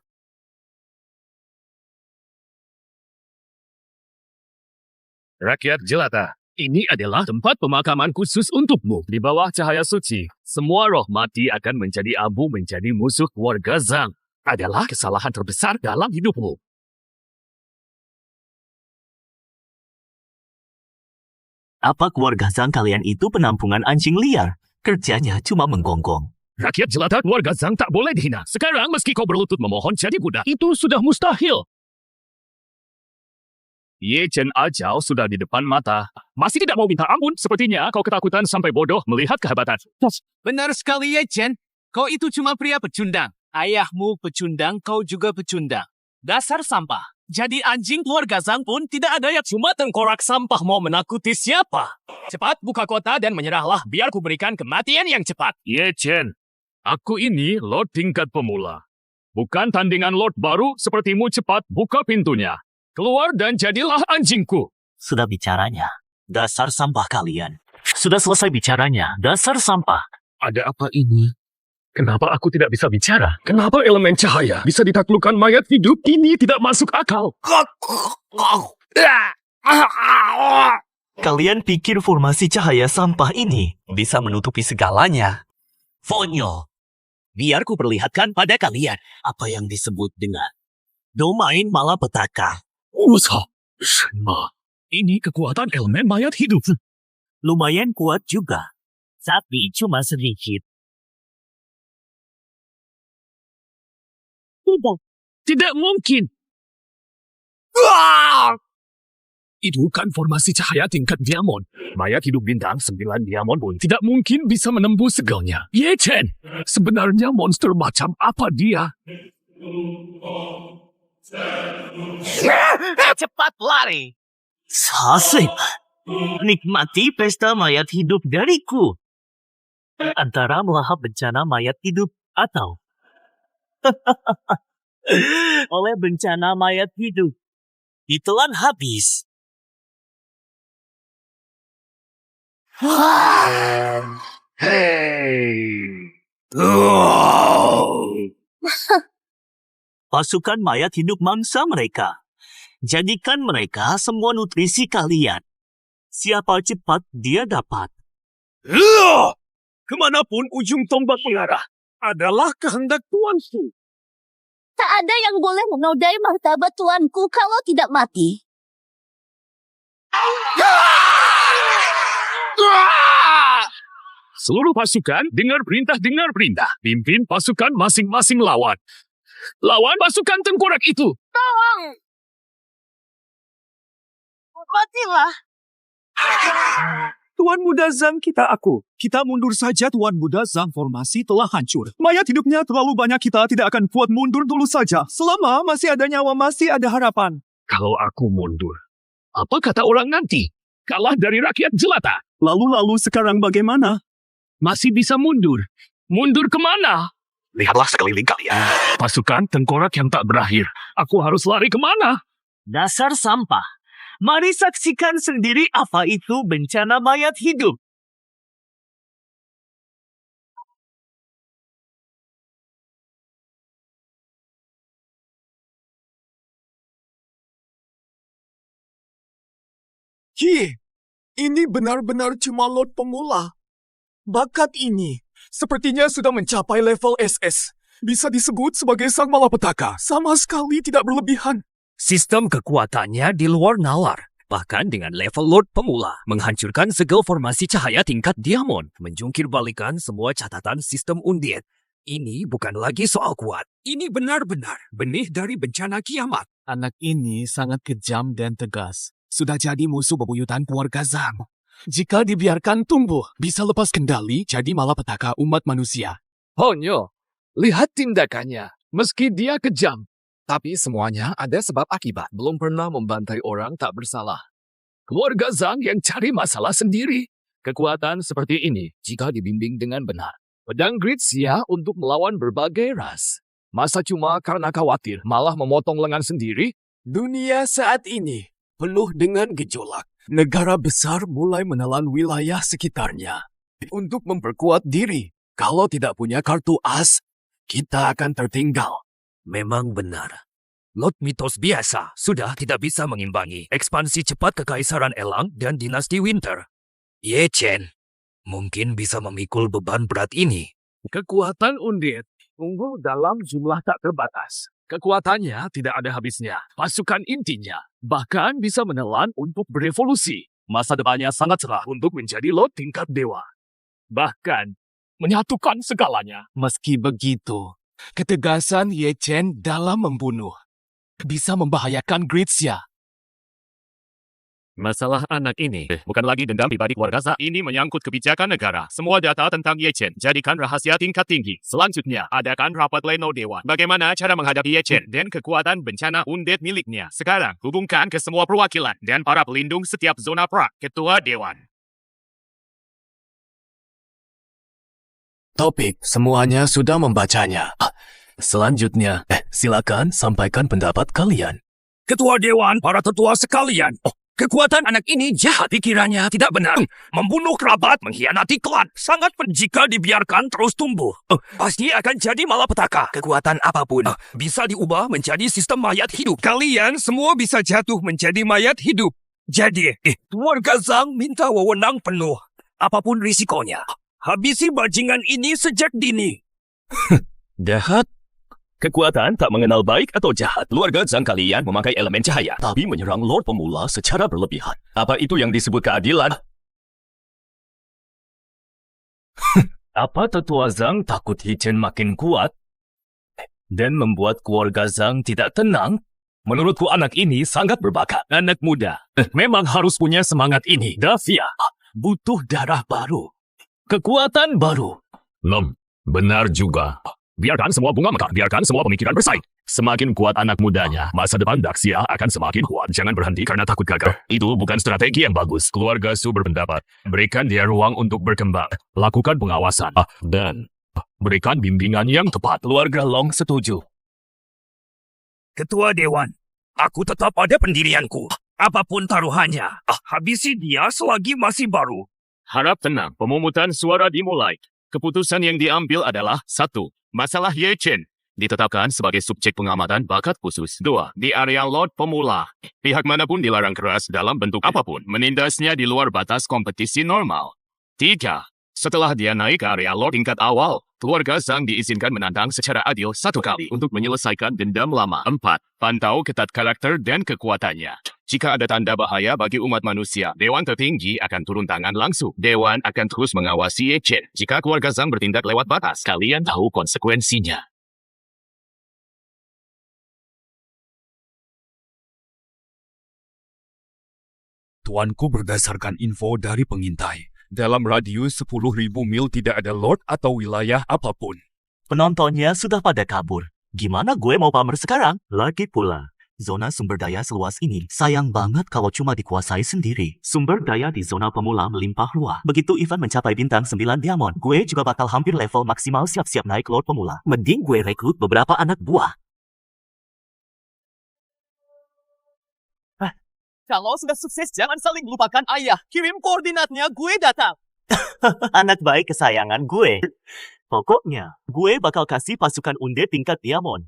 Rakyat jelata, ini adalah tempat pemakaman khusus untukmu. Di bawah cahaya suci, semua roh mati akan menjadi abu menjadi musuh keluarga Zhang. Adalah kesalahan terbesar dalam hidupmu. Apa keluarga Zhang kalian itu penampungan anjing liar? Kerjanya cuma menggonggong. Rakyat jelata keluarga Zhang tak boleh dihina. Sekarang meski kau berlutut memohon jadi budak, itu sudah mustahil. Ye Chen Ajao sudah di depan mata. Masih tidak mau minta ampun. Sepertinya kau ketakutan sampai bodoh melihat kehebatan. Benar sekali Ye Chen. Kau itu cuma pria pecundang. Ayahmu pecundang, kau juga pecundang. Dasar sampah. Jadi anjing keluarga Zhang pun tidak ada yang cuma tengkorak sampah mau menakuti siapa. Cepat buka kota dan menyerahlah biar ku berikan kematian yang cepat. Ye Chen, aku ini Lord tingkat pemula. Bukan tandingan Lord baru sepertimu. Cepat buka pintunya. Keluar dan jadilah anjingku. Sudah bicaranya. Dasar sampah kalian. Sudah selesai bicaranya. Dasar sampah. Ada apa ini? Kenapa aku tidak bisa bicara? Kenapa elemen cahaya bisa ditaklukkan mayat hidup? Ini tidak masuk akal. Kalian pikir formasi cahaya sampah ini bisa menutupi segalanya? Fonyo. Biar ku perlihatkan pada kalian apa yang disebut dengan domain malapetaka. Shenma, ini kekuatan elemen mayat hidup. Lumayan kuat juga, tapi cuma sedikit. Tidak mungkin. Itu kan formasi cahaya tingkat diamond. Mayat hidup bintang 9 diamond pun tidak mungkin bisa menembus segalnya. Ye Chen, sebenarnya monster macam apa dia? Cepat lari. Sasib. Nikmati pesta mayat hidup dariku. Antara melahap bencana mayat hidup atau oleh bencana mayat hidup. Ditelan habis. Pasukan mayat hidup mangsa mereka. Jadikan mereka semua nutrisi kalian. Siapa cepat dia dapat. Kemanapun ujung tombak mengarah adalah kehendak tuanku. Tak ada yang boleh menodai martabat tuanku kalau tidak mati. Seluruh pasukan, dengar perintah. Pimpin pasukan masing-masing lawan. Lawan pasukan tengkorak itu. Matilah. Tuan Muda Zhang Kita mundur saja Tuan Muda Zhang, formasi telah hancur. Mayat hidupnya terlalu banyak, kita tidak akan kuat, mundur dulu saja. Selama masih ada nyawa, masih ada harapan. Kalau aku mundur, apa kata orang nanti? Kalah dari rakyat jelata. Lalu sekarang bagaimana? Masih bisa mundur. Mundur kemana? Lihatlah sekeliling kalian. Pasukan tengkorak yang tak berakhir. Aku harus lari kemana? Dasar sampah. Mari saksikan sendiri apa itu bencana mayat hidup. Ini benar-benar cuma lot pemula. Bakat ini sepertinya sudah mencapai level SS. Bisa disebut sebagai sang malapetaka. Sama sekali tidak berlebihan. Sistem kekuatannya di luar nalar. Bahkan dengan level Lord pemula, menghancurkan segel formasi cahaya tingkat diamond, menjungkir balikan semua catatan sistem undian. Ini bukan lagi soal kuat. Ini benar-benar benih dari bencana kiamat. Anak ini sangat kejam dan tegas. Sudah jadi musuh bebuyutan keluarga Zhang. Jika dibiarkan tumbuh, bisa lepas kendali jadi malapetaka umat manusia. Honyo, lihat tindakannya. Meski dia kejam, tapi semuanya ada sebab akibat. Belum pernah membantai orang tak bersalah. Keluarga Zhang yang cari masalah sendiri. Kekuatan seperti ini jika dibimbing dengan benar. Pedang Gritsia untuk melawan berbagai ras. Masa cuma karena khawatir malah memotong lengan sendiri? Dunia saat ini penuh dengan gejolak. Negara besar mulai menelan wilayah sekitarnya untuk memperkuat diri. Kalau tidak punya kartu as, kita akan tertinggal. Memang benar. Lot mitos biasa sudah tidak bisa mengimbangi ekspansi cepat Kekaisaran Elang dan Dinasti Winter. Ye Chen mungkin bisa memikul beban berat ini. Kekuatan undit unggul dalam jumlah tak terbatas. Kekuatannya tidak ada habisnya. Pasukan intinya bahkan bisa menelan untuk berevolusi. Masa depannya sangat cerah untuk menjadi lot tingkat dewa. Bahkan menyatukan segalanya. Meski begitu, ketegasan Ye Chen dalam membunuh bisa membahayakan Gritsia. Masalah anak ini bukan lagi dendam pribadi keluarga Zhang. Ini menyangkut kebijakan negara. Semua data tentang Ye Chen jadikan rahasia tingkat tinggi. Selanjutnya, adakan rapat pleno dewan. Bagaimana cara menghadapi Ye Chen dan kekuatan bencana undead miliknya. Sekarang, hubungkan ke semua perwakilan dan para pelindung setiap zona pra, ketua dewan. Topik, semuanya sudah membacanya. Selanjutnya, silakan sampaikan pendapat kalian. Ketua Dewan, para tetua sekalian. Kekuatan anak ini jahat. Pikirannya tidak benar. Membunuh kerabat, mengkhianati klan. Sangat jika dibiarkan terus tumbuh. Pasti akan jadi malapetaka. Kekuatan apapun bisa diubah menjadi sistem mayat hidup. Kalian semua bisa jatuh menjadi mayat hidup. Jadi, keluarga Zhang minta wewenang penuh. Apapun risikonya. Habisi bajingan ini sejak dini. Jahat? Kekuatan tak mengenal baik atau jahat. Keluarga Zhang kalian memakai elemen cahaya, tapi menyerang Lord Pemula secara berlebihan. Apa itu yang disebut keadilan? Apa tetua Zhang takut Ye Chen makin kuat dan membuat keluarga Zhang tidak tenang? Menurutku anak ini sangat berbakat. Anak muda memang harus punya semangat ini. Davia butuh darah baru. Kekuatan baru. Benar juga. Biarkan semua bunga mekar, biarkan semua pemikiran bersaing. Semakin kuat anak mudanya, masa depan Daxia akan semakin kuat. Jangan berhenti karena takut gagal. Itu bukan strategi yang bagus. Keluarga Su berpendapat, berikan dia ruang untuk berkembang. Lakukan pengawasan, dan berikan bimbingan yang tepat. Keluarga Long setuju. Ketua Dewan, aku tetap pada pendirianku. Apapun taruhannya, habisi dia selagi masih baru. Harap tenang, pemungutan suara dimulai. Keputusan yang diambil adalah 1. Masalah Ye Chen ditetapkan sebagai subjek pengamatan bakat khusus. 2. Di area Lord Pemula, pihak manapun dilarang keras dalam bentuk apapun menindasnya di luar batas kompetisi normal. 3. Setelah dia naik ke area Lord tingkat awal, keluarga Zhang diizinkan menantang secara adil 1 kali untuk menyelesaikan dendam lama. 4. Pantau ketat karakter dan kekuatannya. Jika ada tanda bahaya bagi umat manusia, Dewan tertinggi akan turun tangan langsung. Dewan akan terus mengawasi Ye Chen. Jika keluarga Zhang bertindak lewat batas, kalian tahu konsekuensinya. Tuanku, berdasarkan info dari pengintai, dalam radius 10.000 mil tidak ada lord atau wilayah apapun. Penontonnya sudah pada kabur. Gimana gue mau pamer sekarang? Lagi pula, zona sumber daya seluas ini sayang banget kalau cuma dikuasai sendiri. Sumber daya di zona pemula melimpah ruah. Begitu event mencapai bintang 9 diamond, gue juga bakal hampir level maksimal siap-siap naik Lord Pemula. Mending gue rekrut beberapa anak buah. Kalau sudah sukses, jangan saling lupakan ayah. Kirim koordinatnya, gue datang. Anak baik kesayangan gue. Pokoknya, gue bakal kasih pasukan undead tingkat diamond.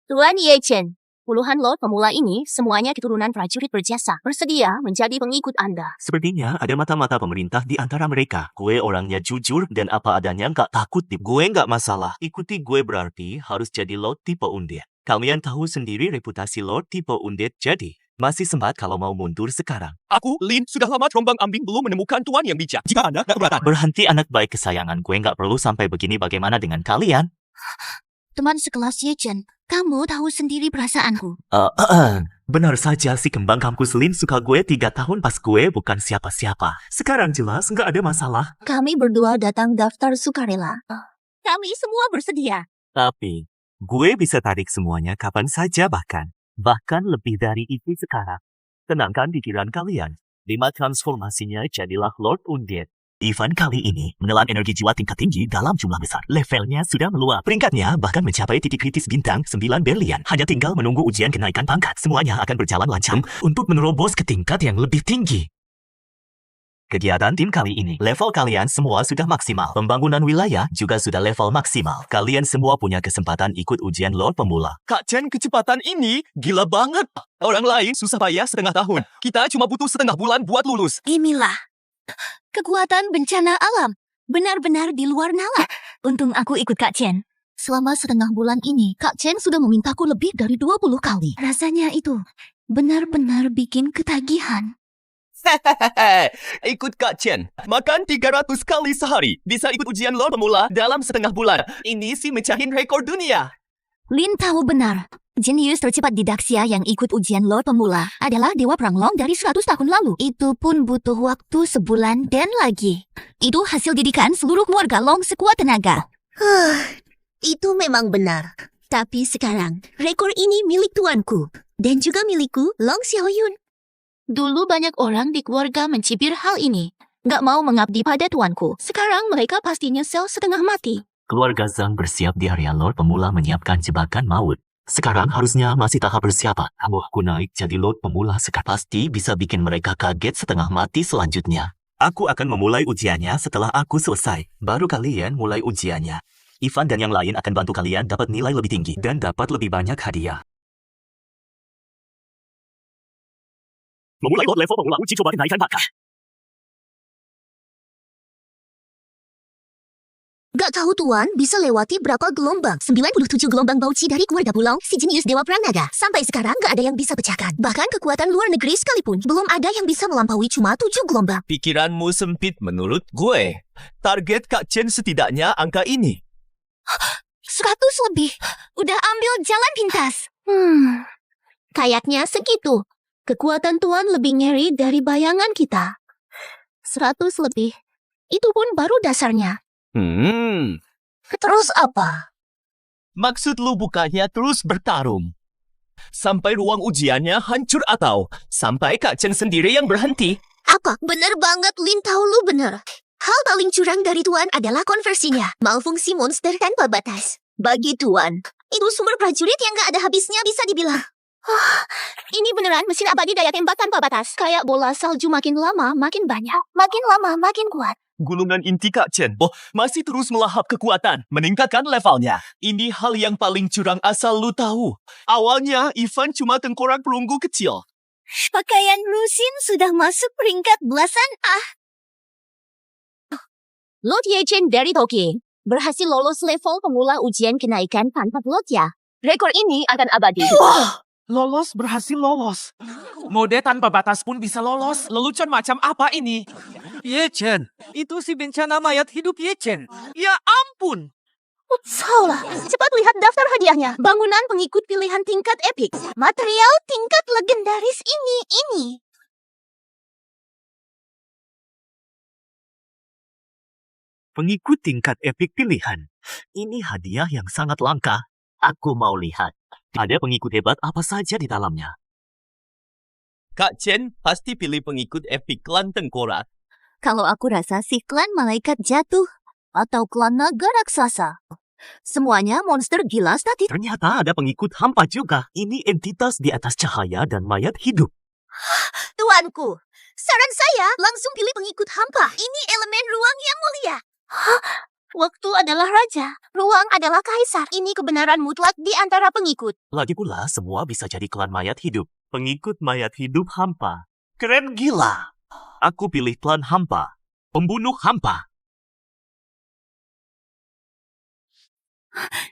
Tuan Ye Chen, puluhan Lord Pemula ini semuanya keturunan prajurit berjasa. Bersedia menjadi pengikut Anda. Sepertinya ada mata-mata pemerintah di antara mereka. Gue orangnya jujur dan apa adanya, nggak takut. Gue nggak masalah. Ikuti gue berarti harus jadi Lord tipe undead. Kalian tahu sendiri reputasi Lord tipe undead jadi. Masih sempat kalau mau mundur sekarang. Aku, Lin, sudah lama terombang-ambing belum menemukan tuan yang bijak. Jika Anda tak keberatan. Berhenti anak baik kesayangan gue, nggak perlu sampai begini. Bagaimana dengan kalian? Teman sekelas Yechen, kamu tahu sendiri perasaanku. Benar saja si kembang kampus Lin suka gue 3 tahun pas gue bukan siapa-siapa. Sekarang jelas nggak ada masalah. Kami berdua datang daftar sukarela. Kami semua bersedia. Tapi, gue bisa tarik semuanya kapan saja bahkan. Bahkan lebih dari itu sekarang. Tenangkan pikiran kalian. 5 transformasinya jadilah Lord Undead. Ivan kali ini menelan energi jiwa tingkat tinggi dalam jumlah besar. Levelnya sudah meluap. Peringkatnya bahkan mencapai titik kritis bintang 9 berlian. Hanya tinggal menunggu ujian kenaikan pangkat. Semuanya akan berjalan lancar untuk menerobos ke tingkat yang lebih tinggi. Kegiatan tim kali ini, level kalian semua sudah maksimal. Pembangunan wilayah juga sudah level maksimal. Kalian semua punya kesempatan ikut ujian Lord Pemula. Kak Chen, kecepatan ini gila banget. Orang lain susah payah setengah tahun. Kita cuma butuh setengah bulan buat lulus. Inilah kekuatan bencana alam. Benar-benar di luar nalar. Untung aku ikut Kak Chen. Selama setengah bulan ini, Kak Chen sudah memintaku lebih dari 20 kali. Rasanya itu benar-benar bikin ketagihan. Ikut Kak Chen. Makan 300 kali sehari. Bisa ikut ujian Lord Pemula dalam setengah bulan. Ini sih mecahin rekor dunia. Lin tahu benar. Jenius tercepat di Daxia yang ikut ujian Lord Pemula adalah Dewa Perang Long dari 100 tahun lalu. Itu pun butuh waktu sebulan dan lagi. Itu hasil didikan seluruh keluarga Long sekuat tenaga. Itu memang benar. Tapi sekarang, rekor ini milik tuanku. Dan juga milikku, Long Xiaoyun. Dulu banyak orang di keluarga mencibir hal ini. Nggak mau mengabdi pada tuanku. Sekarang mereka pasti nyesel setengah mati. Keluarga Zhang bersiap di area Lord Pemula menyiapkan jebakan maut. Sekarang harusnya masih tahap bersiapan. Aku naik jadi Lord Pemula sekarang pasti bisa bikin mereka kaget setengah mati selanjutnya. Aku akan memulai ujiannya setelah aku selesai. Baru kalian mulai ujiannya. Ivan dan yang lain akan bantu kalian dapat nilai lebih tinggi dan dapat lebih banyak hadiah. Memulai Lord level Pemula uji coba kenaikan bakat. Gak tahu tuan bisa lewati berapa gelombang. 97 gelombang bauci dari keluarga Bulong, si jenius Dewa Perang Naga. Sampai sekarang gak ada yang bisa pecahkan. Bahkan kekuatan luar negeri sekalipun, belum ada yang bisa melampaui cuma 7 gelombang. Pikiranmu sempit menurut gue. Target Kak Chen setidaknya angka ini. 100 lebih. Udah ambil jalan pintas. Kayaknya segitu. Kekuatan tuan lebih ngeri dari bayangan kita. 100 lebih. Itu pun baru dasarnya. Terus apa? Maksud lu bukannya terus bertarung. Sampai ruang ujiannya hancur atau sampai Kak Chen sendiri yang berhenti. Apa? Bener banget, Lin tahu lu bener. Hal paling curang dari tuan adalah konversinya. Malfungsi monster tanpa batas. Bagi tuan, itu sumber prajurit yang gak ada habisnya bisa dibilang. Ini beneran mesin abadi daya tembak tanpa batas. Kayak bola salju makin lama makin banyak. Makin lama makin kuat. Gulungan inti Kak Chen masih terus melahap kekuatan, meningkatkan levelnya. Ini hal yang paling curang asal lu tahu. Awalnya Ivan cuma tengkorak perunggu kecil. Pakaian Lusin sudah masuk peringkat belasan. Lord Yechen dari Tokyo berhasil lolos level pemula ujian kenaikan pangkat Lotya. Rekor ini akan abadi. Lolos berhasil lolos. Mode tanpa batas pun bisa lolos. Lelucon macam apa ini? Yechen, itu si bencana mayat hidup Yechen. Ya ampun. Salah. Cepat lihat daftar hadiahnya. Bangunan pengikut pilihan tingkat epik. Material tingkat legendaris ini. Pengikut tingkat epik pilihan. Ini hadiah yang sangat langka. Aku mau lihat. Ada pengikut hebat apa saja di dalamnya. Kak Chen pasti pilih pengikut epik klan tengkorak. Kalau aku rasa si klan malaikat jatuh atau klan naga raksasa. Semuanya monster gila statis. Ternyata ada pengikut hampa juga. Ini entitas di atas cahaya dan mayat hidup. Tuanku, saran saya langsung pilih pengikut hampa. Ini elemen ruang yang mulia. Waktu adalah raja, ruang adalah kaisar. Ini kebenaran mutlak di antara pengikut. Lagi pula semua bisa jadi klan mayat hidup. Pengikut mayat hidup hampa. Keren gila. Aku pilih klan hampa. Pembunuh hampa.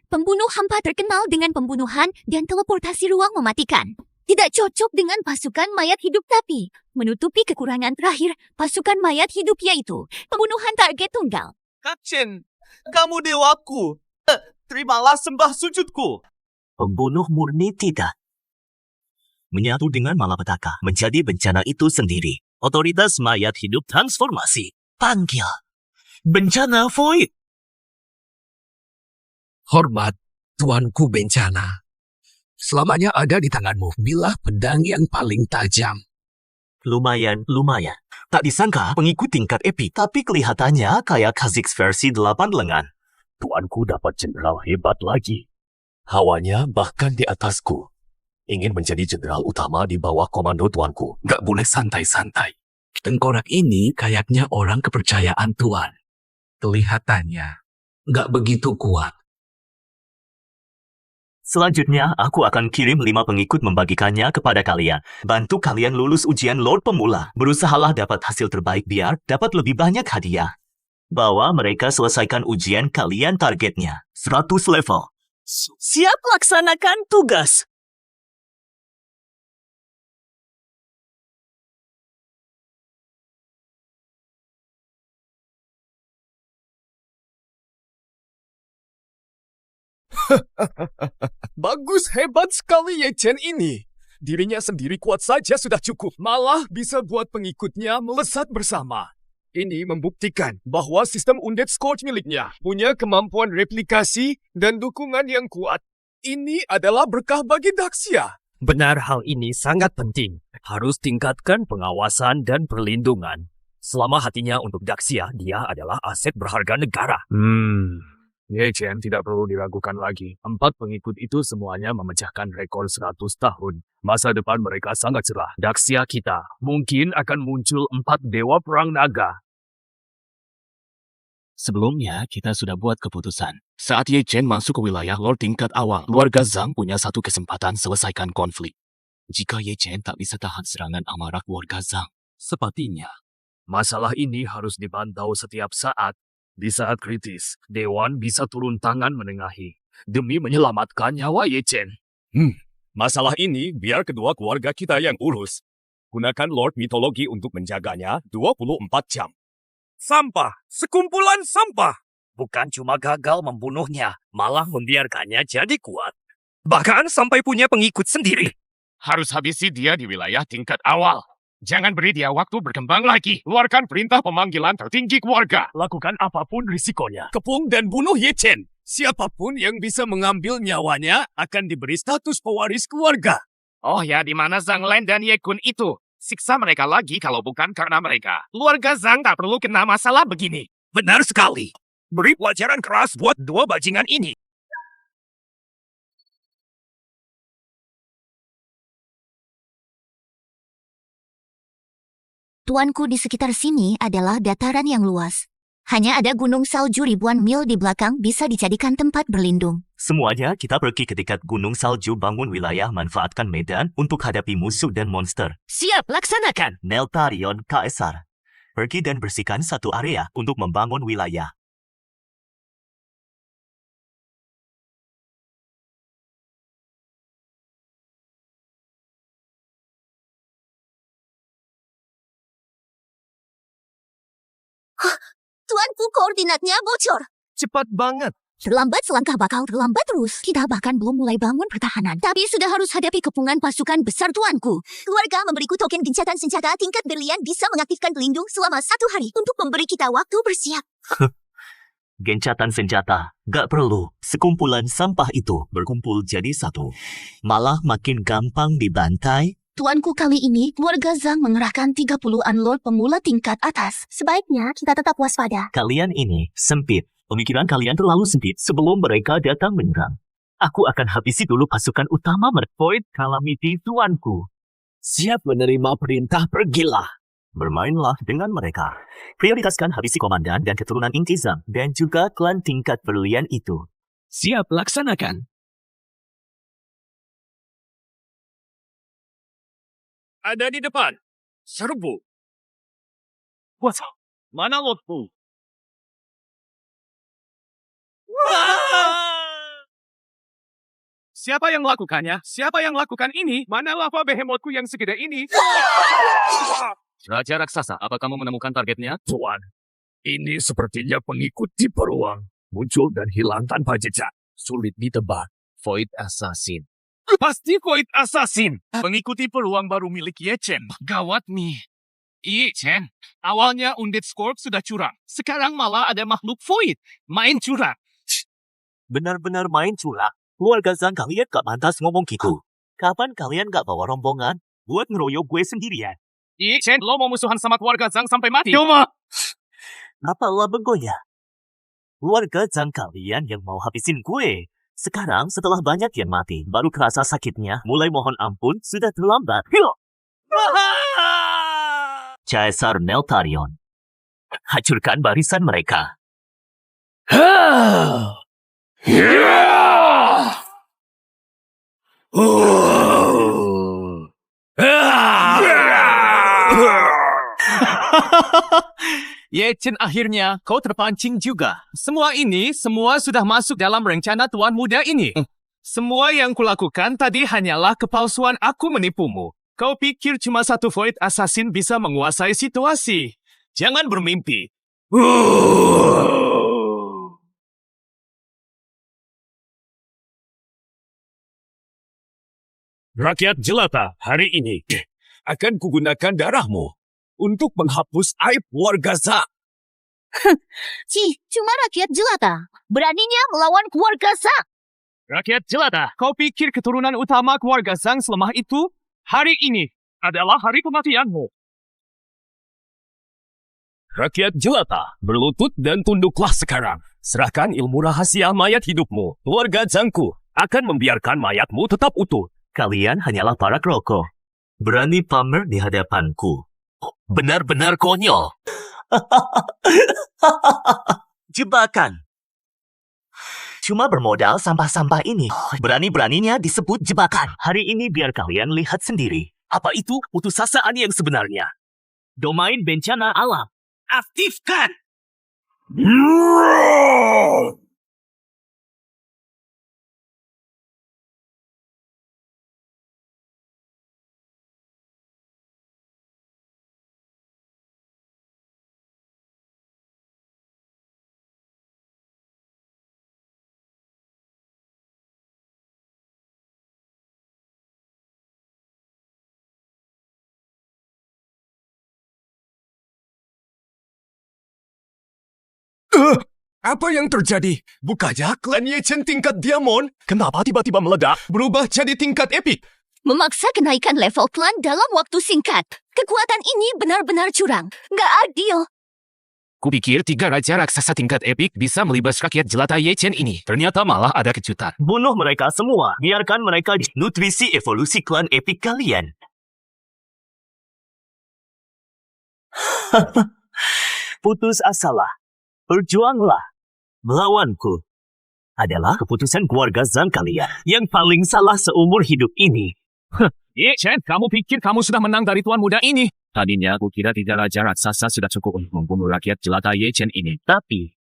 Pembunuh hampa terkenal dengan pembunuhan dan teleportasi ruang mematikan. Tidak cocok dengan pasukan mayat hidup tapi menutupi kekurangan terakhir pasukan mayat hidup yaitu pembunuhan target tunggal. Kak Chen, kamu dewaku. Terimalah sembah sujudku. Pembunuh murni tidak. Menyatu dengan malapetaka menjadi bencana itu sendiri. Otoritas mayat hidup transformasi. Panggil. Bencana Void. Hormat, Tuanku Bencana. Selamanya ada di tanganmu bilah pedang yang paling tajam. Lumayan. Tak disangka pengikut tingkat epic, tapi kelihatannya kayak Kha'Zix versi 8 lengan. Tuanku dapat jenderal hebat lagi. Hawanya bahkan di atasku. Ingin menjadi jenderal utama di bawah komando tuanku. Gak boleh santai-santai. Tengkorak ini kayaknya orang kepercayaan Tuan. Kelihatannya gak begitu kuat. Selanjutnya, aku akan kirim 5 pengikut membagikannya kepada kalian. Bantu kalian lulus ujian Lord Pemula. Berusahalah dapat hasil terbaik biar dapat lebih banyak hadiah. Bawa mereka selesaikan ujian kalian targetnya. 100 level. Siap laksanakan tugas. Bagus, hebat sekali Ye Chen ini. Dirinya sendiri kuat saja sudah cukup. Malah bisa buat pengikutnya melesat bersama. Ini membuktikan bahwa sistem Undead Scourge miliknya punya kemampuan replikasi dan dukungan yang kuat. Ini adalah berkah bagi Daxia. Benar, hal ini sangat penting. Harus tingkatkan pengawasan dan perlindungan. Selama hatinya untuk Daxia, dia adalah aset berharga negara. Ye Chen tidak perlu diragukan lagi. 4 pengikut itu semuanya memecahkan rekor 100 tahun. Masa depan mereka sangat cerah. Daxia kita mungkin akan muncul 4 dewa perang naga. Sebelumnya, kita sudah buat keputusan. Saat Ye Chen masuk ke wilayah Lord tingkat awal, keluarga Zhang punya satu kesempatan selesaikan konflik. Jika Ye Chen tak bisa tahan serangan amarah keluarga Zhang, sepertinya Masalah ini harus dipantau setiap saat. Di saat kritis, Dewan bisa turun tangan menengahi demi menyelamatkan nyawa Ye Chen. Masalah ini biar kedua keluarga kita yang urus. Gunakan Lord Mitologi untuk menjaganya 24 jam. Sampah, sekumpulan sampah. Bukan cuma gagal membunuhnya, malah membiarkannya jadi kuat. Bahkan sampai punya pengikut sendiri. harus habisi dia di wilayah tingkat awal. Jangan beri dia waktu berkembang lagi. Keluarkan perintah pemanggilan tertinggi keluarga. Lakukan apapun risikonya. Kepung dan bunuh Ye Chen. Siapapun yang bisa mengambil nyawanya akan diberi status pewaris keluarga. Oh ya, di mana Zhang Len dan Ye Kun itu? Siksa mereka lagi kalau bukan karena mereka. Keluarga Zhang tak perlu kena masalah begini. Benar sekali. Beri pelajaran keras buat dua bajingan ini. Tuanku di sekitar sini adalah dataran yang luas. Hanya ada gunung salju ribuan mil di belakang bisa dijadikan tempat berlindung. Semuanya kita pergi ke dekat gunung salju, bangun wilayah, manfaatkan medan untuk hadapi musuh dan monster. Siap, laksanakan. Neltarion Kaisar. Pergi dan bersihkan satu area untuk membangun wilayah. Tuanku, koordinatnya bocor. Cepat banget. Terlambat selangkah bakal terlambat terus. Kita bahkan belum mulai bangun pertahanan. Tapi sudah harus hadapi kepungan pasukan besar tuanku. Keluarga memberiku token gencatan senjata tingkat berlian bisa mengaktifkan pelindung selama 1 hari untuk memberi kita waktu bersiap. Gencatan senjata. Gak perlu. Sekumpulan sampah itu berkumpul jadi satu. Malah makin gampang dibantai. Tuanku, kali ini keluarga Zhang mengerahkan 30-an lord pemula tingkat atas. Sebaiknya kita tetap waspada. Kalian ini sempit. Pemikiran kalian terlalu sempit sebelum mereka datang menyerang. Aku akan habisi dulu pasukan utama Void Calamity tuanku. Siap menerima perintah, pergilah. Bermainlah dengan mereka. Prioritaskan habisi komandan dan keturunan inti Zhang dan juga klan tingkat berlian itu. Siap, laksanakan. Ada di depan. Serbu. What's up? Mana lotku? Siapa yang lakukannya? Siapa yang lakukan ini? Mana lava behemotku yang segede ini? Raja Raksasa, apa kamu menemukan targetnya? Tuan, ini sepertinya pengikut di peruang. Muncul dan hilang tanpa jejak. Sulit ditebak. Void Assassin. Pasti Void Assassin. Pengikuti peluang baru milik Ye Chen. Gawat nih. Ye Chen, awalnya Undead Scorp sudah curang. Sekarang malah ada makhluk Void. Main curang. Benar-benar main curang. Keluarga Zhang kalian gak pantas ngomong gitu. Kapan kalian gak bawa rombongan buat ngeroyok gue sendirian? Ye Chen, lo mau musuhan sama keluarga Zhang sampai mati? Cuma, Apalah begonya? Keluarga Zhang kalian yang mau habisin gue. Sekarang setelah banyak yang mati, baru kerasa sakitnya. Mulai mohon ampun, sudah terlambat. Caesar Neltarion. Hancurkan barisan mereka. Ye Chen, akhirnya kau terpancing juga. Semua sudah masuk dalam rencana Tuan Muda ini. Semua yang kulakukan tadi hanyalah kepalsuan aku menipumu. Kau pikir cuma satu Void Assassin bisa menguasai situasi? Jangan bermimpi. Rakyat jelata, hari ini akan kugunakan darahmu untuk menghapus aib warga Zhang. Cuma rakyat jelata. Beraninya melawan keluarga Zhang. Rakyat jelata, kau pikir keturunan utama keluarga Zhang selemah itu? Hari ini adalah hari kematianmu. Rakyat jelata, berlutut dan tunduklah sekarang. Serahkan ilmu rahasia mayat hidupmu. Keluarga Zhangku akan membiarkan mayatmu tetap utuh. Kalian hanyalah para kroko. Berani pamer di hadapanku. Benar-benar konyol. Jebakan. Cuma bermodal sampah-sampah ini. Berani-beraninya disebut jebakan. Hari ini biar kalian lihat sendiri. Apa itu putusasaan yang sebenarnya? Domain bencana alam. Aktifkan! Apa yang terjadi? Bukannya klan Ye Chen tingkat diamond? Kenapa tiba-tiba meledak? Berubah jadi tingkat epik? Memaksa kenaikan level klan dalam waktu singkat. Kekuatan ini benar-benar curang. Nggak adil. Kupikir 3 raja raksasa tingkat epik bisa melibas rakyat jelata Ye Chen ini. Ternyata malah ada kejutan. Bunuh mereka semua. Biarkan mereka nutrisi evolusi klan epik kalian. Putus asalah. Berjuanglah. Melawanku adalah keputusan keluarga Zhang kalian yang paling salah seumur hidup ini. Ye Chen, kamu pikir kamu sudah menang dari Tuan Muda ini? tadinya aku kira 3 raja raksasa sudah cukup untuk membunuh rakyat jelata Ye Chen ini. Tapi,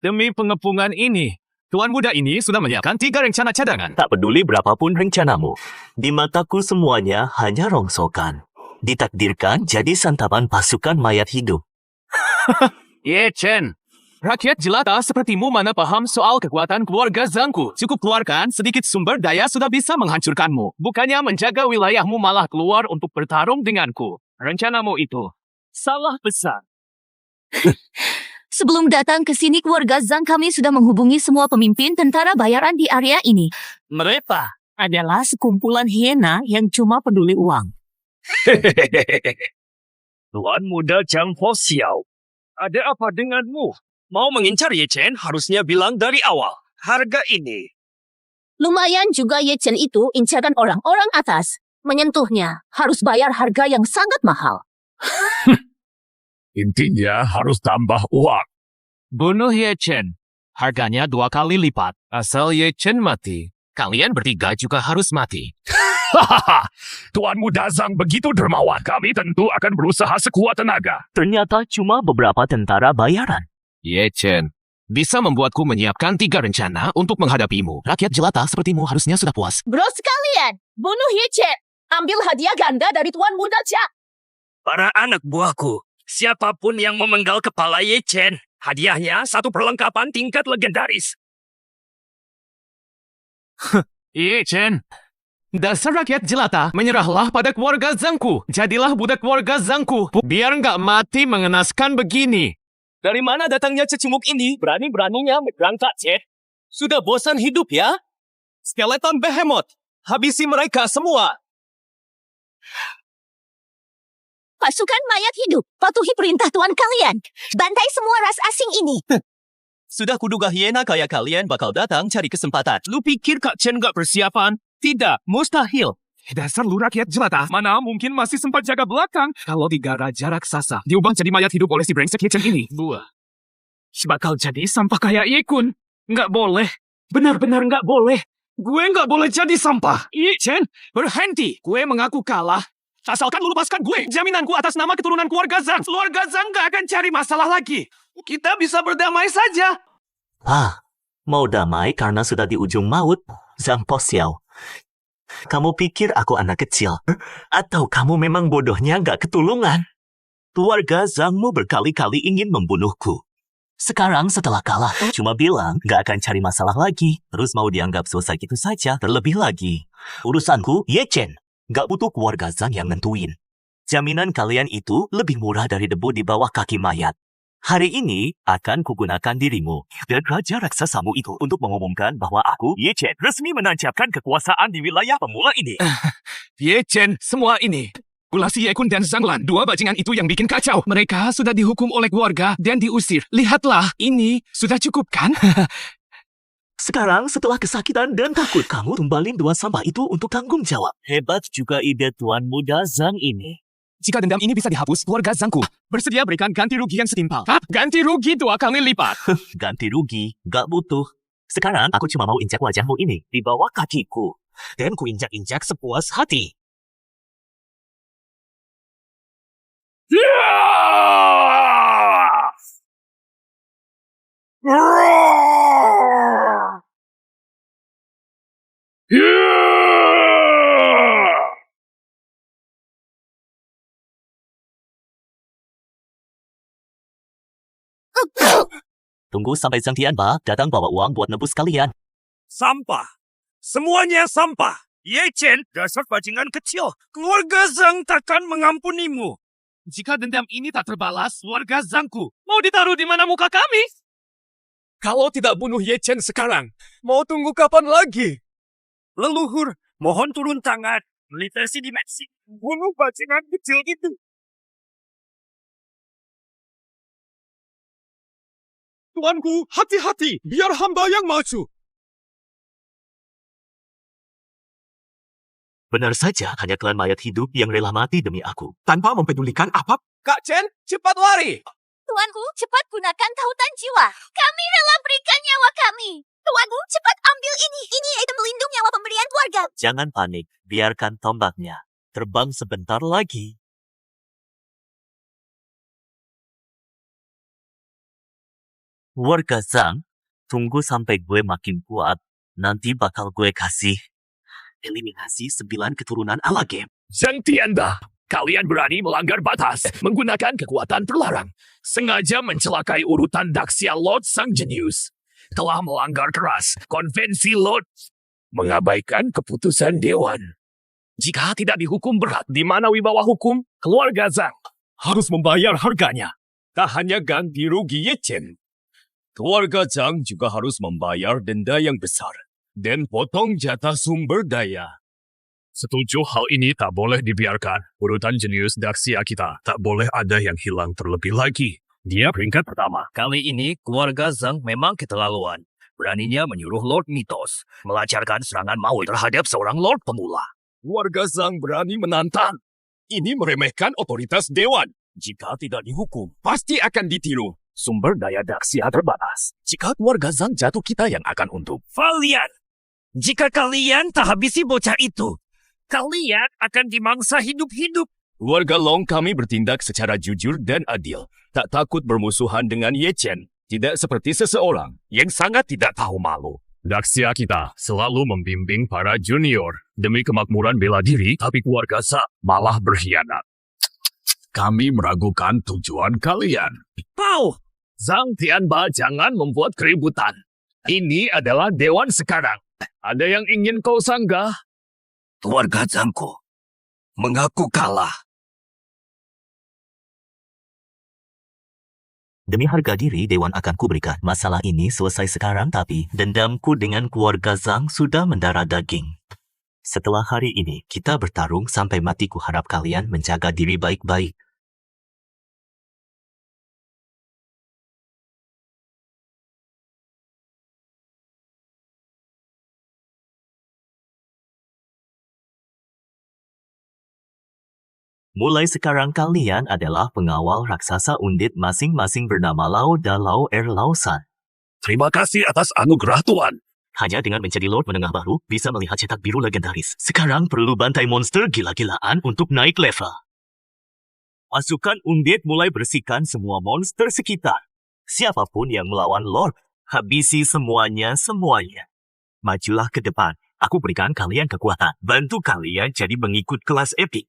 demi pengepungan ini, Tuan Muda ini sudah menyiapkan 3 rencana cadangan. Tak peduli berapapun rencanamu, di mataku semuanya hanya rongsokan. Ditakdirkan jadi santapan pasukan mayat hidup. Ye Chen, rakyat jelata sepertimu mana paham soal kekuatan keluarga Zhangku. Cukup keluarkan sedikit sumber daya sudah bisa menghancurkanmu. Bukannya menjaga wilayahmu malah keluar untuk bertarung denganku. Rencanamu itu salah besar. Sebelum datang ke sini, keluarga Zhang kami sudah menghubungi semua pemimpin tentara bayaran di area ini. Mereka adalah sekumpulan hiena yang cuma peduli uang. Tuan Muda Zhang Ho Xiao, ada apa denganmu? Mau mengincar Ye Chen harusnya bilang dari awal. Harga ini. Lumayan juga Ye Chen itu incaran orang-orang atas. Menyentuhnya harus bayar harga yang sangat mahal. Intinya harus tambah uang. Bunuh Ye Chen. Harganya 2 kali lipat. Asal Ye Chen mati, kalian bertiga juga harus mati. Hahaha, Tuan Muda Zhang begitu dermawan. Kami tentu akan berusaha sekuat tenaga. Ternyata cuma beberapa tentara bayaran. Ye Chen, bisa membuatku menyiapkan 3 rencana untuk menghadapimu. Rakyat jelata sepertimu harusnya sudah puas. Bro sekalian, bunuh Ye Chen. Ambil hadiah ganda dari Tuan Muda Cha. Para anak buahku, siapapun yang memenggal kepala Ye Chen, hadiahnya 1 perlengkapan tingkat legendaris. Ye Chen, dasar rakyat jelata, menyerahlah pada keluarga Zhangku. Jadilah budak keluarga Zhangku, biar nggak mati mengenaskan begini. Dari mana datangnya cecunguk ini? Berani-beraninya menyerang Kak Chen. Sudah bosan hidup ya? Skeleton Behemoth, habisi mereka semua. Pasukan mayat hidup, patuhi perintah tuan kalian. Bantai semua ras asing ini. Sudah kuduga hiena kayak kalian bakal datang cari kesempatan. Lu pikir Kak Chen nggak persiapan? Tidak, mustahil. Dasar lu rakyat jelata, mana mungkin masih sempat jaga belakang. Kalau 3 raja raksasa diubah jadi mayat hidup oleh si brengsek Ye Chen ini. Buah. Bakal jadi sampah kayak Ye Kun. Nggak boleh. Benar-benar nggak boleh. Gue nggak boleh jadi sampah. Ye Chen, berhenti. Gue mengaku kalah. Asalkan lu lepaskan gue. Jaminanku atas nama keturunan keluarga Zhang. Keluarga Zhang nggak akan cari masalah lagi. Kita bisa berdamai saja. Mau damai karena sudah di ujung maut? Zhang Po Xiao. Kamu pikir aku anak kecil? Atau kamu memang bodohnya nggak ketulungan? Keluarga Zhangmu berkali-kali ingin membunuhku. Sekarang setelah kalah, cuma bilang nggak akan cari masalah lagi. Terus mau dianggap selesai gitu saja. Terlebih lagi, urusanku, Ye Chen. Nggak butuh keluarga Zhang yang nentuin. Jaminan kalian itu lebih murah dari debu di bawah kaki mayat. Hari ini akan kugunakan dirimu dan Raja Raksasamu itu untuk mengumumkan bahwa aku, Ye Chen, resmi menancapkan kekuasaan di wilayah pemula ini. Ye Chen, semua ini. Ulah si Ye Kun dan Zhang Lan, 2 bajingan itu yang bikin kacau. Mereka sudah dihukum oleh keluarga dan diusir. Lihatlah, ini sudah cukup kan? Sekarang setelah kesakitan dan takut, kamu tumbalin 2 sampah itu untuk tanggung jawab. Hebat juga ide Tuan Muda Zhang ini. Jika dendam ini bisa dihapus, keluarga Zhangku bersedia berikan ganti rugi yang setimpal. Ganti rugi 2 kali lipat. Ganti rugi, gak butuh. Sekarang aku cuma mau injak wajahmu ini di bawah kakiku. Dan ku injak-injak sepuas hati. Tunggu sampai Zhang Tianba datang bawa uang buat nebus kalian. Sampah. Semuanya sampah. Ye Chen, dasar bajingan kecil. Keluarga Zhang takkan mengampunimu. Jika dendam ini tak terbalas, keluarga Zhangku mau ditaruh di mana muka kami? Kalau tidak bunuh Ye Chen sekarang, mau tunggu kapan lagi? Leluhur, mohon turun tangan. Melintasi dimensi. Bunuh bajingan kecil itu. Tuanku, hati-hati, biar hamba yang maju. Benar saja, hanya klan mayat hidup yang rela mati demi aku. Tanpa mempedulikan apa. Kak Chen, cepat lari. Tuanku, cepat gunakan tautan jiwa. Kami rela berikan nyawa kami. Tuanku, cepat ambil ini. Ini item melindung nyawa pemberian keluarga. Jangan panik, biarkan tombaknya terbang sebentar lagi. Warga Zhang, tunggu sampai gue makin kuat. Nanti bakal gue kasih eliminasi 9 keturunan ala game. Zhang Tianba, kalian berani melanggar batas, menggunakan kekuatan terlarang, sengaja mencelakai urutan Daxia Lord Sang Jenius, telah melanggar keras konvensi Lord, mengabaikan keputusan Dewan. Jika tidak dihukum berat, di mana wibawa hukum, keluarga Zhang harus membayar harganya. Tak hanya ganti rugi Ye Chen, keluarga Zhang juga harus membayar denda yang besar dan potong jatah sumber daya. Setuju, hal ini tak boleh dibiarkan. Urutan jenius Daxia kita tak boleh ada yang hilang terlebih lagi. Dia peringkat pertama. Kali ini, keluarga Zhang memang keterlaluan. Beraninya menyuruh Lord Mitos melancarkan serangan maut terhadap seorang Lord pemula. Keluarga Zhang berani menantang. Ini meremehkan otoritas Dewan. Jika tidak dihukum, Pasti akan ditiru. Sumber daya Daxia terbatas. Jika keluarga Zhang jatuh, kita yang akan untung. Valiant! Jika kalian tak habisi bocah itu, kalian akan dimangsa hidup-hidup. Keluarga Long kami bertindak secara jujur dan adil. Tak takut bermusuhan dengan Ye Chen. Tidak seperti seseorang yang sangat tidak tahu malu. Daksia kita selalu membimbing para junior demi kemakmuran bela diri, tapi keluarga Zhang malah berkhianat. Kami meragukan tujuan kalian. Pau! Zhang Tianba, jangan membuat keributan. Ini adalah dewan sekarang. Ada yang ingin kau sanggah? Keluarga Zhangku mengaku kalah. Demi harga diri, Dewan akan kuberikan. Masalah ini selesai sekarang, tapi dendamku dengan keluarga Zhang sudah mendarah daging. Setelah hari ini, kita bertarung sampai mati. Ku harap kalian menjaga diri baik-baik. Mulai sekarang kalian adalah pengawal raksasa undit masing-masing bernama Lao Da Lao Lao San. Terima kasih atas anugerah Tuan. Hanya dengan menjadi Lord Menengah baru, bisa melihat cetak biru legendaris. Sekarang perlu bantai monster gila-gilaan untuk naik level. Pasukan undit mulai bersihkan semua monster sekitar. Siapapun yang melawan Lord, habisi semuanya. Majulah ke depan. Aku berikan kalian kekuatan. Bantu kalian jadi pengikut kelas epik.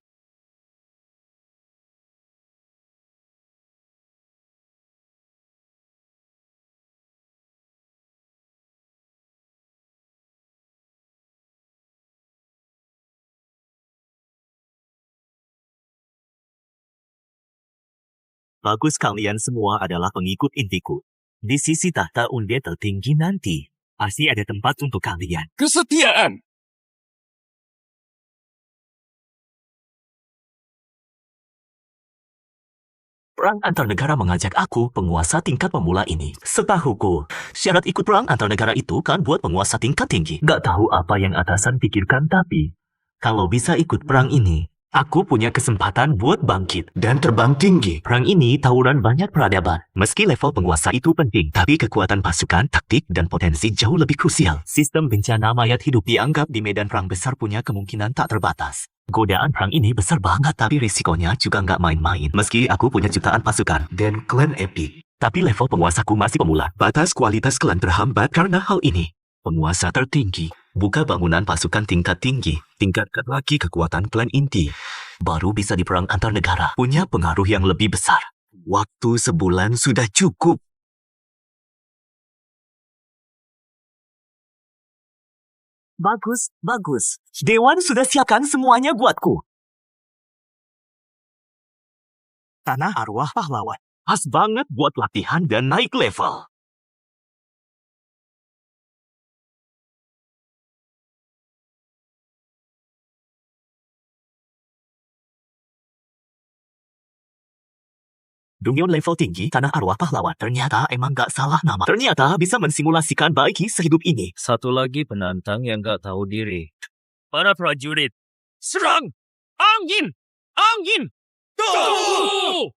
Bagus, kalian semua adalah pengikut intiku. Di sisi tahta undit tertinggi nanti, pasti ada tempat untuk kalian. Kesetiaan. Perang antar negara mengajak aku, penguasa tingkat pemula ini. Setahuku, syarat ikut perang antar negara itu kan buat penguasa tingkat tinggi. Gak tahu apa yang atasan pikirkan, tapi kalau bisa ikut perang ini, aku punya kesempatan buat bangkit dan terbang tinggi. Perang ini tawuran banyak peradaban. Meski level penguasa itu penting, tapi kekuatan pasukan, taktik, dan potensi jauh lebih krusial. Sistem bencana mayat hidup dianggap di medan perang besar punya kemungkinan tak terbatas. Godaan perang ini besar banget, tapi risikonya juga nggak main-main. Meski aku punya jutaan pasukan dan klan epik, tapi level penguasaku masih pemula. Batas kualitas klan terhambat karena hal ini. Penguasa tertinggi, buka bangunan pasukan tingkat tinggi, tingkatkan lagi kekuatan klan inti. Baru bisa di perang antar negara, punya pengaruh yang lebih besar. Waktu sebulan sudah cukup. Bagus. Dewan sudah siapkan semuanya buatku. Tanah arwah pahlawan. Pas banget buat latihan dan naik level. Dungeon level tinggi, tanah arwah pahlawan. Ternyata emang gak salah nama. Ternyata bisa mensimulasikan baiki sehidup ini. Satu lagi penantang yang gak tahu diri. Para prajurit, serang! Angin! Go!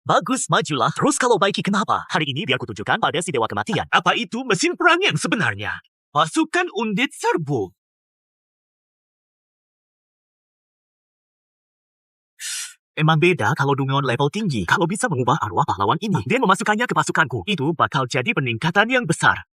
Bagus, majulah. Terus kalau baiki kenapa? Hari ini biar kutunjukkan pada si dewa kematian. Apa itu mesin perang yang sebenarnya? Pasukan undit serbu. Emang beda kalau Dungeon level tinggi. Kalau bisa mengubah arwah pahlawan ini dan memasukkannya ke pasukanku, itu bakal jadi peningkatan yang besar.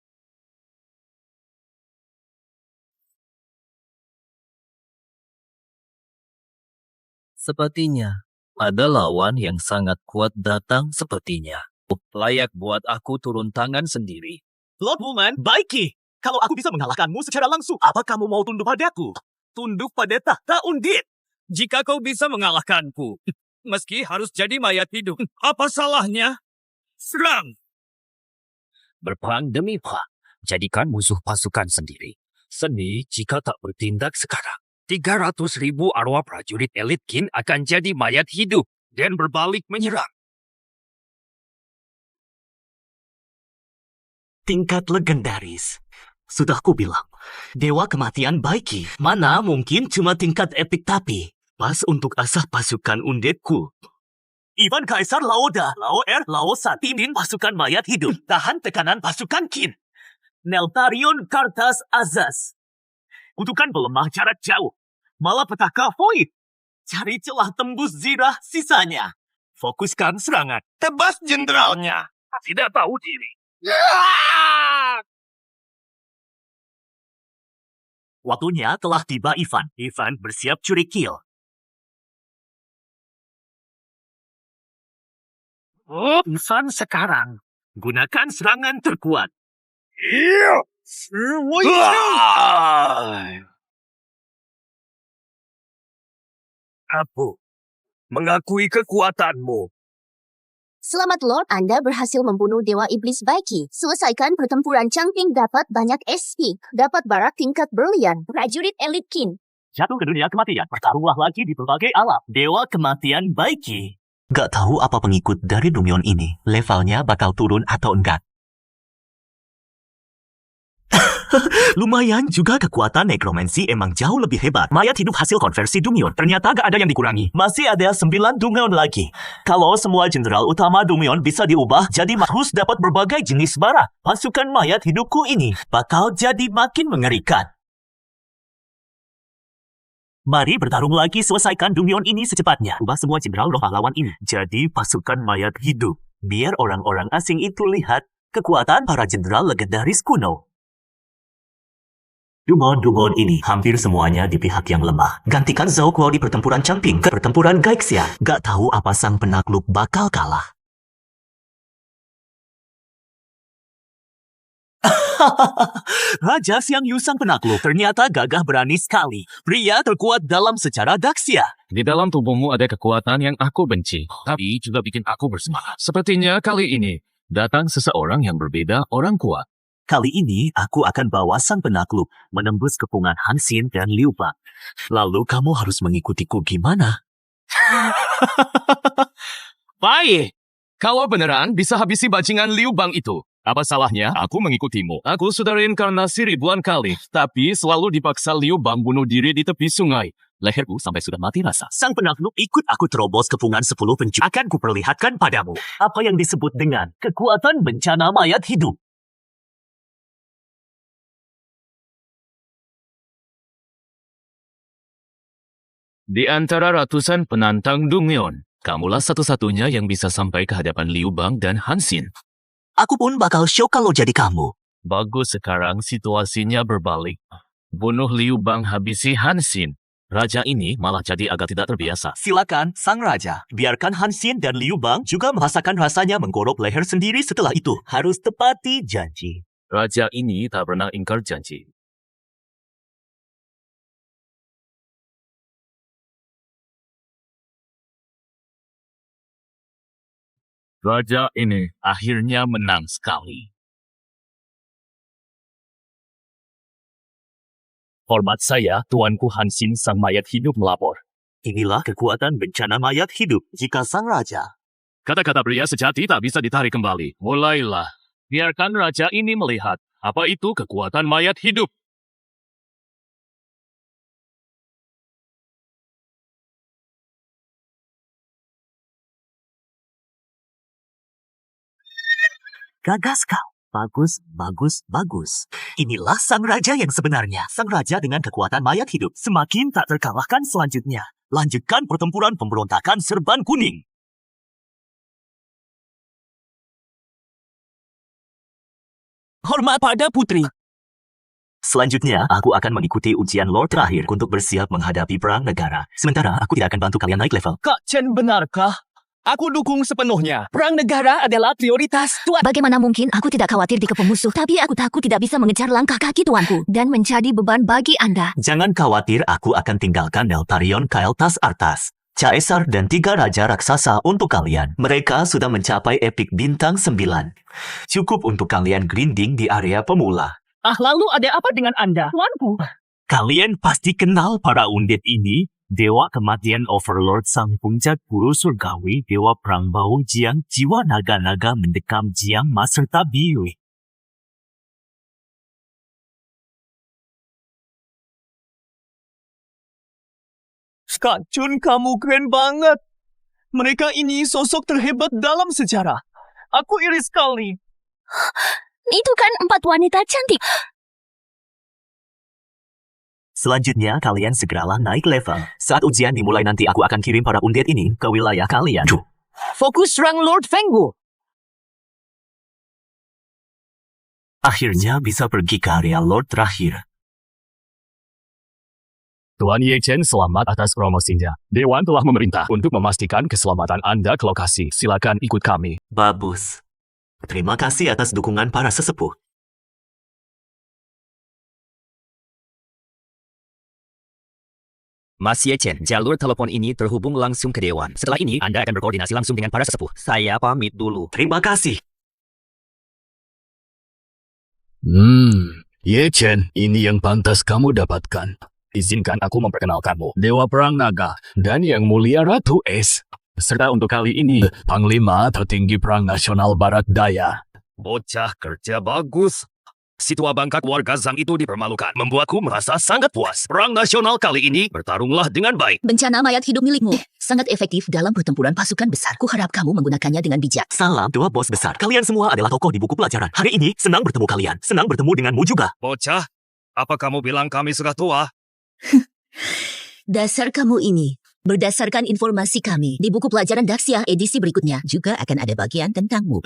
Sepertinya ada lawan yang sangat kuat datang sepertinya. Layak buat aku turun tangan sendiri. Lord Woman, baiki. Kalau aku bisa mengalahkanmu secara langsung, apa kamu mau tunduk padaku? Tunduk pada tahta undit. Jika kau bisa mengalahkanku, meski harus jadi mayat hidup, apa salahnya? Serang! Berperang demi perang, jadikan musuh pasukan sendiri. Seni jika tak bertindak sekarang. 300.000 arwah prajurit elit Qin akan jadi mayat hidup dan berbalik menyerang. Tingkat legendaris. Sudah ku bilang, dewa kematian baiki. Mana mungkin cuma tingkat epik, tapi pas untuk asah pasukan unditku. Ivan Kaisar Laoda, Lao San, pimpin pasukan mayat hidup. Tahan tekanan pasukan Qin. Neltarion Kartas Azaz. Kutukan pelemah jarak jauh. Malapetaka Void. Cari celah tembus zirah sisanya. Fokuskan serangan. Tebas jenderalnya. Tidak tahu diri. Waktunya telah tiba, Ivan. Ivan bersiap curi kill. Ivan sekarang. Gunakan serangan terkuat. Aku mengakui kekuatanmu. Selamat Lord, Anda berhasil membunuh Dewa Iblis Baiki. Selesaikan pertempuran Changping, dapat banyak SP. Dapat barak tingkat berlian. Prajurit elit Qin. Jatuh ke dunia kematian. Bertaruhlah lagi di berbagai alam. Dewa kematian Baiki. Gak tahu apa pengikut dari Dumion ini. Levelnya bakal turun atau enggak. Lumayan juga kekuatan nekromansi emang jauh lebih hebat. Mayat hidup hasil konversi Dumion. Ternyata gak ada yang dikurangi. Masih ada 9 Dumion lagi. Kalau semua jenderal utama Dumion bisa diubah jadi harus dapat berbagai jenis bara. Pasukan mayat hidupku ini bakal jadi makin mengerikan. Mari bertarung lagi, selesaikan Dumion ini secepatnya. Ubah semua jenderal roh pahlawan ini jadi pasukan mayat hidup. Biar orang-orang asing itu lihat kekuatan para jenderal legendaris kuno. Dumon ini hampir semuanya di pihak yang lemah. Gantikan Zhao Guo di pertempuran Changping ke pertempuran Gaixia. Gak tahu apa sang penakluk bakal kalah. Raja Xiang Yu sang penakluk ternyata gagah berani sekali. Pria terkuat dalam sejarah Daxia. Di dalam tubuhmu ada kekuatan yang aku benci, tapi juga bikin aku bersemangat. Sepertinya kali ini datang seseorang yang berbeda, orang kuat. Kali ini aku akan bawa sang penakluk menembus kepungan Han Xin dan Liu Bang. Lalu kamu harus mengikutiku gimana? Baik, kalau beneran bisa habisi bajingan Liu Bang itu. Apa salahnya aku mengikutimu? Aku sudah reinkarnasi ribuan kali, tapi selalu dipaksa Liu Bang bunuh diri di tepi sungai. Leherku sampai sudah mati rasa. Sang penakluk ikut aku terobos kepungan 10 pencuri. Akan kuperlihatkan padamu apa yang disebut dengan kekuatan bencana mayat hidup. Di antara ratusan penantang Dumion, kamulah satu-satunya yang bisa sampai ke hadapan Liu Bang dan Han Xin. Aku pun bakal show kalau jadi kamu. Bagus, sekarang situasinya berbalik. Bunuh Liu Bang, habisi Han Xin. Raja ini malah jadi agak tidak terbiasa. Silakan, sang raja. Biarkan Han Xin dan Liu Bang juga merasakan rasanya menggorok leher sendiri setelah itu. Harus tepati janji. Raja ini tak pernah ingkar janji. Raja ini akhirnya menang sekali. Hormat saya, Tuanku Han Xin sang mayat hidup melapor. Inilah kekuatan bencana mayat hidup jika sang raja. Kata-kata pria sejati tak bisa ditarik kembali. Mulailah. Biarkan raja ini melihat apa itu kekuatan mayat hidup. Gagas kau. Bagus, bagus, bagus. Inilah sang raja yang sebenarnya. Sang raja dengan kekuatan mayat hidup. Semakin tak terkalahkan selanjutnya. Lanjutkan pertempuran pemberontakan serban kuning. Hormat pada putri. Selanjutnya, aku akan mengikuti ujian Lord terakhir untuk bersiap menghadapi perang negara. Sementara, aku tidak akan bantu kalian naik level. Kak Chen, benarkah? Aku dukung sepenuhnya. Perang negara adalah prioritas Tuan. Bagaimana mungkin aku tidak khawatir di musuh, tapi aku takut tidak bisa mengejar langkah kaki tuanku dan menjadi beban bagi Anda. Jangan khawatir, aku akan tinggalkan Neltarion Kael'thas Arthas, Caesar dan 3 raja raksasa untuk kalian. Mereka sudah mencapai epik bintang 9. Cukup untuk kalian grinding di area pemula. Lalu ada apa dengan Anda, tuanku? Kalian pasti kenal para undit ini. Dewa kematian Overlord sang puncak guru surgawi, Dewa perang bau Jiang, jiwa naga-naga mendekam Jiang Ma serta Biwi. Kak Chun, kamu keren banget. Mereka ini sosok terhebat dalam sejarah. Aku iri sekali. Itu kan 4 wanita cantik. Selanjutnya, kalian segeralah naik level. Saat ujian dimulai nanti, aku akan kirim para undit ini ke wilayah kalian. Fokus serang Lord Fenggu. Akhirnya bisa pergi ke area Lord terakhir. Tuan Ye Chen, selamat atas promosinya. Dewan telah memerintah untuk memastikan keselamatan Anda ke lokasi. Silakan ikut kami. Bagus. Terima kasih atas dukungan para sesepuh. Mas Ye Chen, jalur telepon ini terhubung langsung ke Dewan. Setelah ini, Anda akan berkoordinasi langsung dengan para sesepuh. Saya pamit dulu. Terima kasih. Ye Chen, ini yang pantas kamu dapatkan. Izinkan aku memperkenalkanmu, Dewa Perang Naga, dan Yang Mulia Ratu Es. Serta untuk kali ini, Panglima tertinggi Perang Nasional Barat Daya. Bocah kerja bagus. Si tua bangka keluarga Zhang itu dipermalukan. Membuatku merasa sangat puas. Perang nasional kali ini bertarunglah dengan baik. Bencana mayat hidup milikmu sangat efektif dalam pertempuran pasukan besar. Kuharap kamu menggunakannya dengan bijak. Salam dua bos besar. Kalian semua adalah tokoh di buku pelajaran. Hari ini senang bertemu kalian. Senang bertemu denganmu juga. Bocah, apa kamu bilang kami sudah tua? Dasar kamu ini. Berdasarkan informasi kami, di buku pelajaran Daxia edisi berikutnya juga akan ada bagian tentangmu.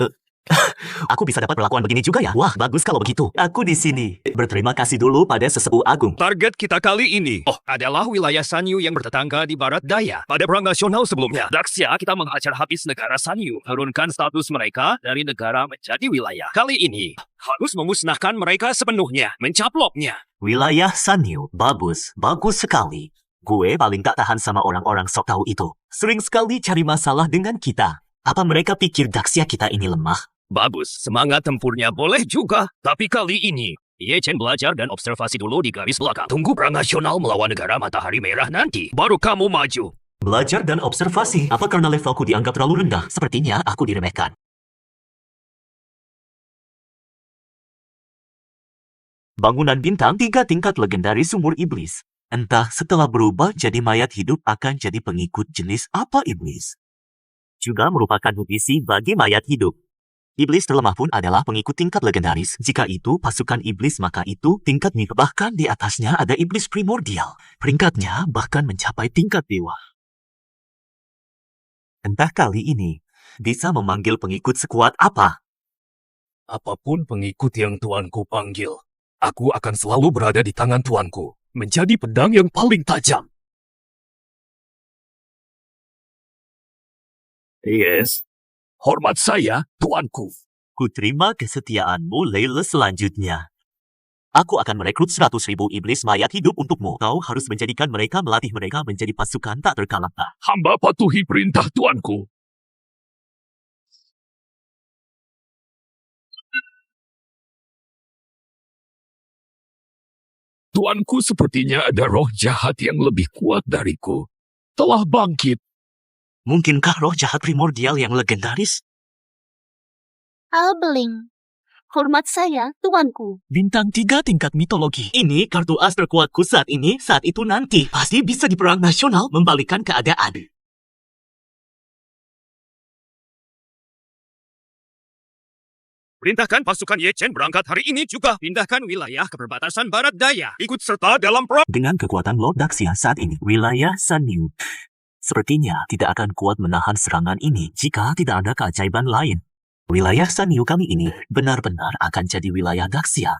Aku bisa dapat perlakuan begini juga ya? Wah, bagus kalau begitu. Aku di sini. Berterima kasih dulu pada sesepuh agung. Target kita kali ini adalah wilayah Sanyu yang bertetangga di barat daya. Pada perang nasional sebelumnya, Daxia kita menghajar habis negara Sanyu, turunkan status mereka dari negara menjadi wilayah. Kali ini harus memusnahkan mereka sepenuhnya, mencaploknya. Wilayah Sanyu. Bagus. Bagus sekali. Gue paling tak tahan sama orang-orang sok tahu itu. Sering sekali cari masalah dengan kita. Apa mereka pikir Daxia kita ini lemah? Bagus, semangat tempurnya boleh juga. Tapi kali ini, Ye Chen belajar dan observasi dulu di garis belakang. Tunggu perang nasional melawan negara matahari merah nanti, baru kamu maju. Belajar dan observasi. Apa karena levelku dianggap terlalu rendah? Sepertinya aku diremehkan. Bangunan bintang 3 tingkat legendaris sumur iblis. Entah setelah berubah jadi mayat hidup akan jadi pengikut jenis apa iblis. Juga merupakan misi bagi mayat hidup. Iblis terlemah pun adalah pengikut tingkat legendaris. Jika itu pasukan iblis, maka itu tingkat mil. Bahkan di atasnya ada iblis primordial. Peringkatnya bahkan mencapai tingkat dewa. Entah kali ini bisa memanggil pengikut sekuat apa. Apapun pengikut yang tuanku panggil, aku akan selalu berada di tangan tuanku, menjadi pedang yang paling tajam. Yes. Hormat saya, tuanku. Ku terima kesetiaanmu, Leila, selanjutnya. Aku akan merekrut 100.000 iblis mayat hidup untukmu. Kau harus menjadikan mereka, melatih mereka menjadi pasukan tak terkalahkan. Hamba patuhi perintah tuanku. Tuanku sepertinya ada roh jahat yang lebih kuat dariku. Telah bangkit. Mungkinkah roh jahat primordial yang legendaris? Albeling. Hormat saya, tuanku. Bintang 3 tingkat mitologi. Ini kartu as terkuatku saat ini, saat itu nanti. Pasti bisa di perang nasional membalikkan keadaan. Perintahkan pasukan Ye Chen berangkat hari ini juga. Pindahkan wilayah ke perbatasan barat daya. Ikut serta dalam perang. Dengan kekuatan Lord Daxia saat ini, wilayah Sanyu sepertinya tidak akan kuat menahan serangan ini jika tidak ada keajaiban lain. Wilayah Sanyu kami ini benar-benar akan jadi wilayah Daxia.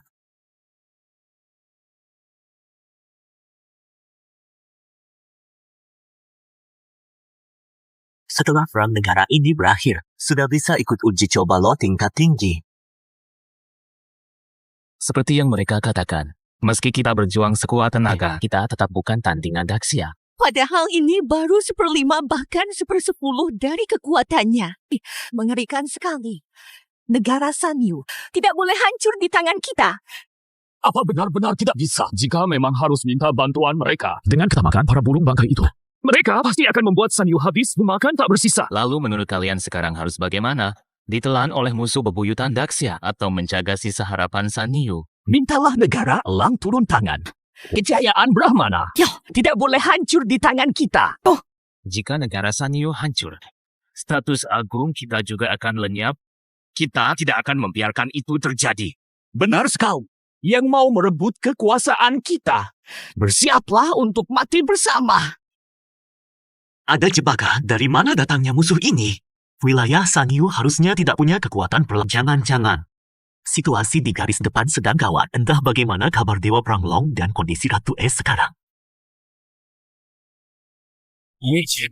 Setelah perang negara ini berakhir, sudah bisa ikut uji coba lo tingkat tinggi. Seperti yang mereka katakan, meski kita berjuang sekuat tenaga, kita tetap bukan tandingan Daxia. Padahal ini baru 1/5 bahkan 1/10 dari kekuatannya. Mengerikan sekali. Negara Sanyu tidak boleh hancur di tangan kita. Apa benar-benar tidak bisa jika memang harus minta bantuan mereka dengan ketamakan para burung bangkai itu? Mereka pasti akan membuat Sanyu habis memakan tak bersisa. Lalu menurut kalian sekarang harus bagaimana? Ditelan oleh musuh bebuyutan Daxia atau menjaga sisa harapan Sanyu? Mintalah negara elang turun tangan. Kejayaan Brahmana tidak boleh hancur di tangan kita. Jika negara Sanyu hancur, status agung kita juga akan lenyap. Kita tidak akan membiarkan itu terjadi. Benar sekali. Yang mau merebut kekuasaan kita, bersiaplah untuk mati bersama. Ada jebakan dari mana datangnya musuh ini? Wilayah Sanyu harusnya tidak punya kekuatan jangan-jangan. Situasi di garis depan sedang gawat. Entah bagaimana kabar Dewa Perang Long dan kondisi Ratu Es sekarang.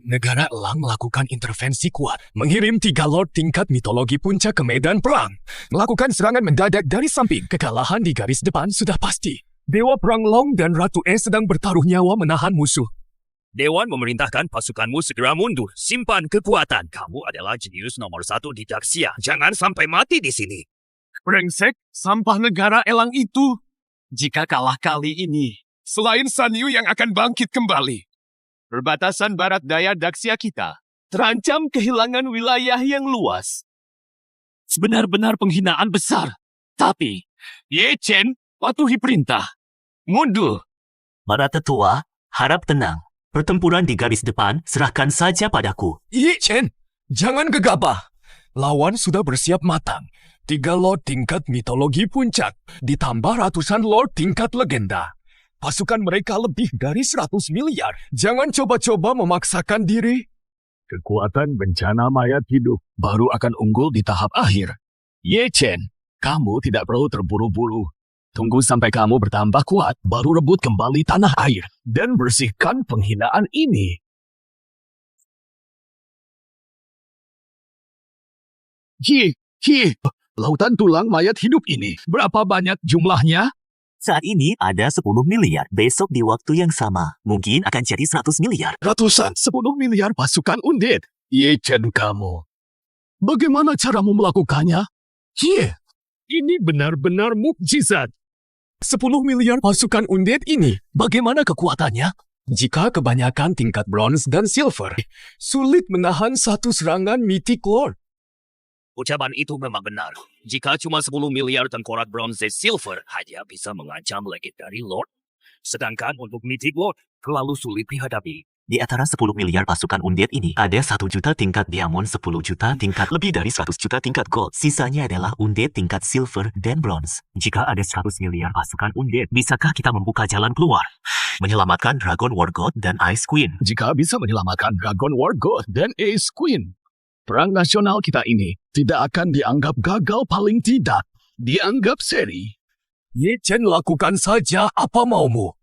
Negara Elang melakukan intervensi kuat, mengirim 3 Lord tingkat mitologi puncak ke medan perang. Melakukan serangan mendadak dari samping, kekalahan di garis depan sudah pasti. Dewa Perang Long dan Ratu Es sedang bertaruh nyawa menahan musuh. Dewan memerintahkan pasukanmu segera mundur. Simpan kekuatan. Kamu adalah jenius nomor 1 di Daxia. Jangan sampai mati di sini. Brengsek, sampah negara Elang itu. Jika kalah kali ini, selain Sanyu yang akan bangkit kembali, perbatasan barat daya Daxia kita terancam kehilangan wilayah yang luas. Sebenar-benar penghinaan besar. Tapi, Ye Chen patuhi perintah. Mundur. Para tetua, harap tenang. Pertempuran di garis depan, serahkan saja padaku. Yi Chen, jangan gegabah. Lawan sudah bersiap matang. 3 Lord tingkat mitologi puncak, ditambah ratusan Lord tingkat legenda. Pasukan mereka lebih dari 100 miliar. Jangan coba-coba memaksakan diri. Kekuatan bencana mayat hidup baru akan unggul di tahap akhir. Ye Chen, kamu tidak perlu terburu-buru. Tunggu sampai kamu bertambah kuat, baru rebut kembali tanah air dan bersihkan penghinaan ini. Lautan tulang mayat hidup ini, berapa banyak jumlahnya? Saat ini ada 10 miliar. Besok di waktu yang sama, mungkin akan jadi 100 miliar. Ratusan, 10 miliar pasukan undit. Ye Chen kamu. Bagaimana caramu melakukannya? Ini benar-benar mukjizat. 10 miliar pasukan undit ini, bagaimana kekuatannya? Jika kebanyakan tingkat bronze dan silver, sulit menahan satu serangan Mythic Lord. Ucapan itu memang benar. Jika cuma 10 miliar tengkorak bronze silver hanya bisa mengancam Legendary Lord. Sedangkan untuk Mythic Lord terlalu sulit dihadapi. Di antara 10 miliar pasukan undit ini, ada 1 juta tingkat diamond, 10 juta tingkat, lebih dari 100 juta tingkat gold. Sisanya adalah undit tingkat silver dan bronze. Jika ada 100 miliar pasukan undit, bisakah kita membuka jalan keluar? Menyelamatkan Dragon War God dan Ice Queen. Jika bisa menyelamatkan Dragon War God dan Ace Queen, perang nasional kita ini tidak akan dianggap gagal, paling tidak dianggap seri. Ye Chen, lakukan saja apa maumu.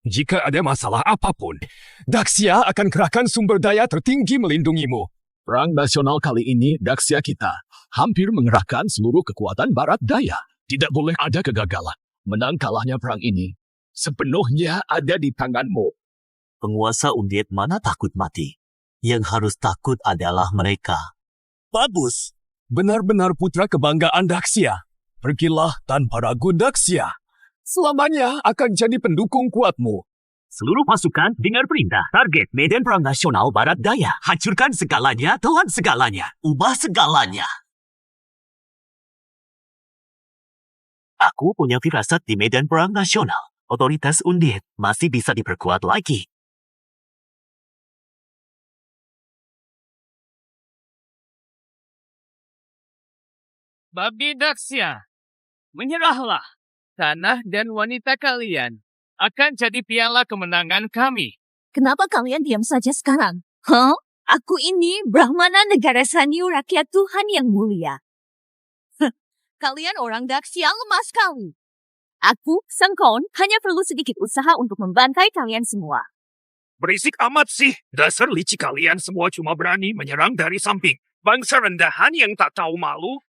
Jika ada masalah apapun, Daxia akan kerahkan sumber daya tertinggi melindungimu. Perang nasional kali ini, Daxia kita hampir mengerahkan seluruh kekuatan barat daya. Tidak boleh ada kegagalan. Menang kalahnya perang ini sepenuhnya ada di tanganmu. Penguasa undit mana takut mati? Yang harus takut adalah mereka. Bagus. Benar-benar putra kebanggaan Daxia. Pergilah tanpa ragu Daxia. Selamanya akan jadi pendukung kuatmu. Seluruh pasukan dengar perintah. Target medan perang nasional barat daya. Hancurkan segalanya, telan segalanya. Ubah segalanya. Aku punya firasat di medan perang nasional. Otoritas undit masih bisa diperkuat lagi. Babi Daxia, menyerahlah. Tanah dan wanita kalian akan jadi piala kemenangan kami. Kenapa kalian diam saja sekarang? Aku ini Brahmana negara Sanyu, rakyat Tuhan yang mulia. Kalian orang Daxia lemah sekali. Aku, Sang Kon, hanya perlu sedikit usaha untuk membantai kalian semua. Berisik amat sih. Dasar licik kalian semua cuma berani menyerang dari samping. Bangsa rendahan yang tak tahu malu.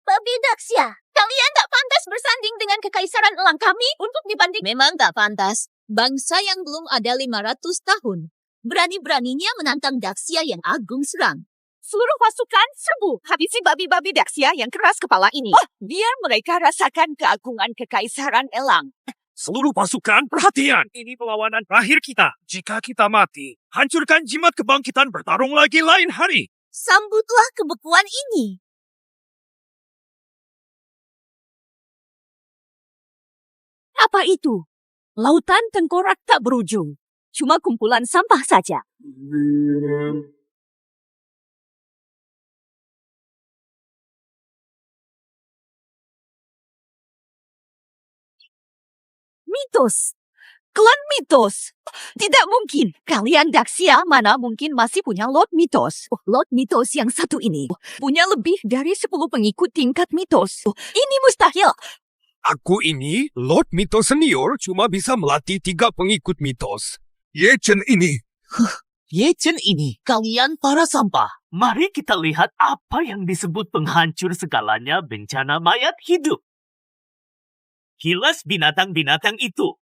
Babi Daxia, kalian tak pantas bersanding dengan kekaisaran elang kami untuk dibanding. Memang tak pantas. Bangsa yang belum ada 500 tahun. Berani-beraninya menantang Daxia yang agung serang. Seluruh pasukan serbu habisi babi-babi Daxia yang keras kepala ini. Biar mereka rasakan keagungan kekaisaran elang. Seluruh pasukan, perhatian. Ini perlawanan terakhir kita. Jika kita mati, hancurkan jimat kebangkitan, bertarung lagi lain hari. Sambutlah kebekuan ini. Apa itu? Lautan tengkorak tak berujung. Cuma kumpulan sampah saja. Mitos. Klan mitos. Tidak mungkin. Kalian Daxia mana mungkin masih punya Lord Mitos. Lord Mitos yang satu ini punya lebih dari 10 pengikut tingkat mitos. Ini mustahil. Aku ini, Lord Mitos Senior, cuma bisa melatih 3 pengikut mitos. Ye Chen ini. Ye Chen ini, kalian para sampah. Mari kita lihat apa yang disebut penghancur segalanya bencana mayat hidup. Kilas binatang-binatang itu.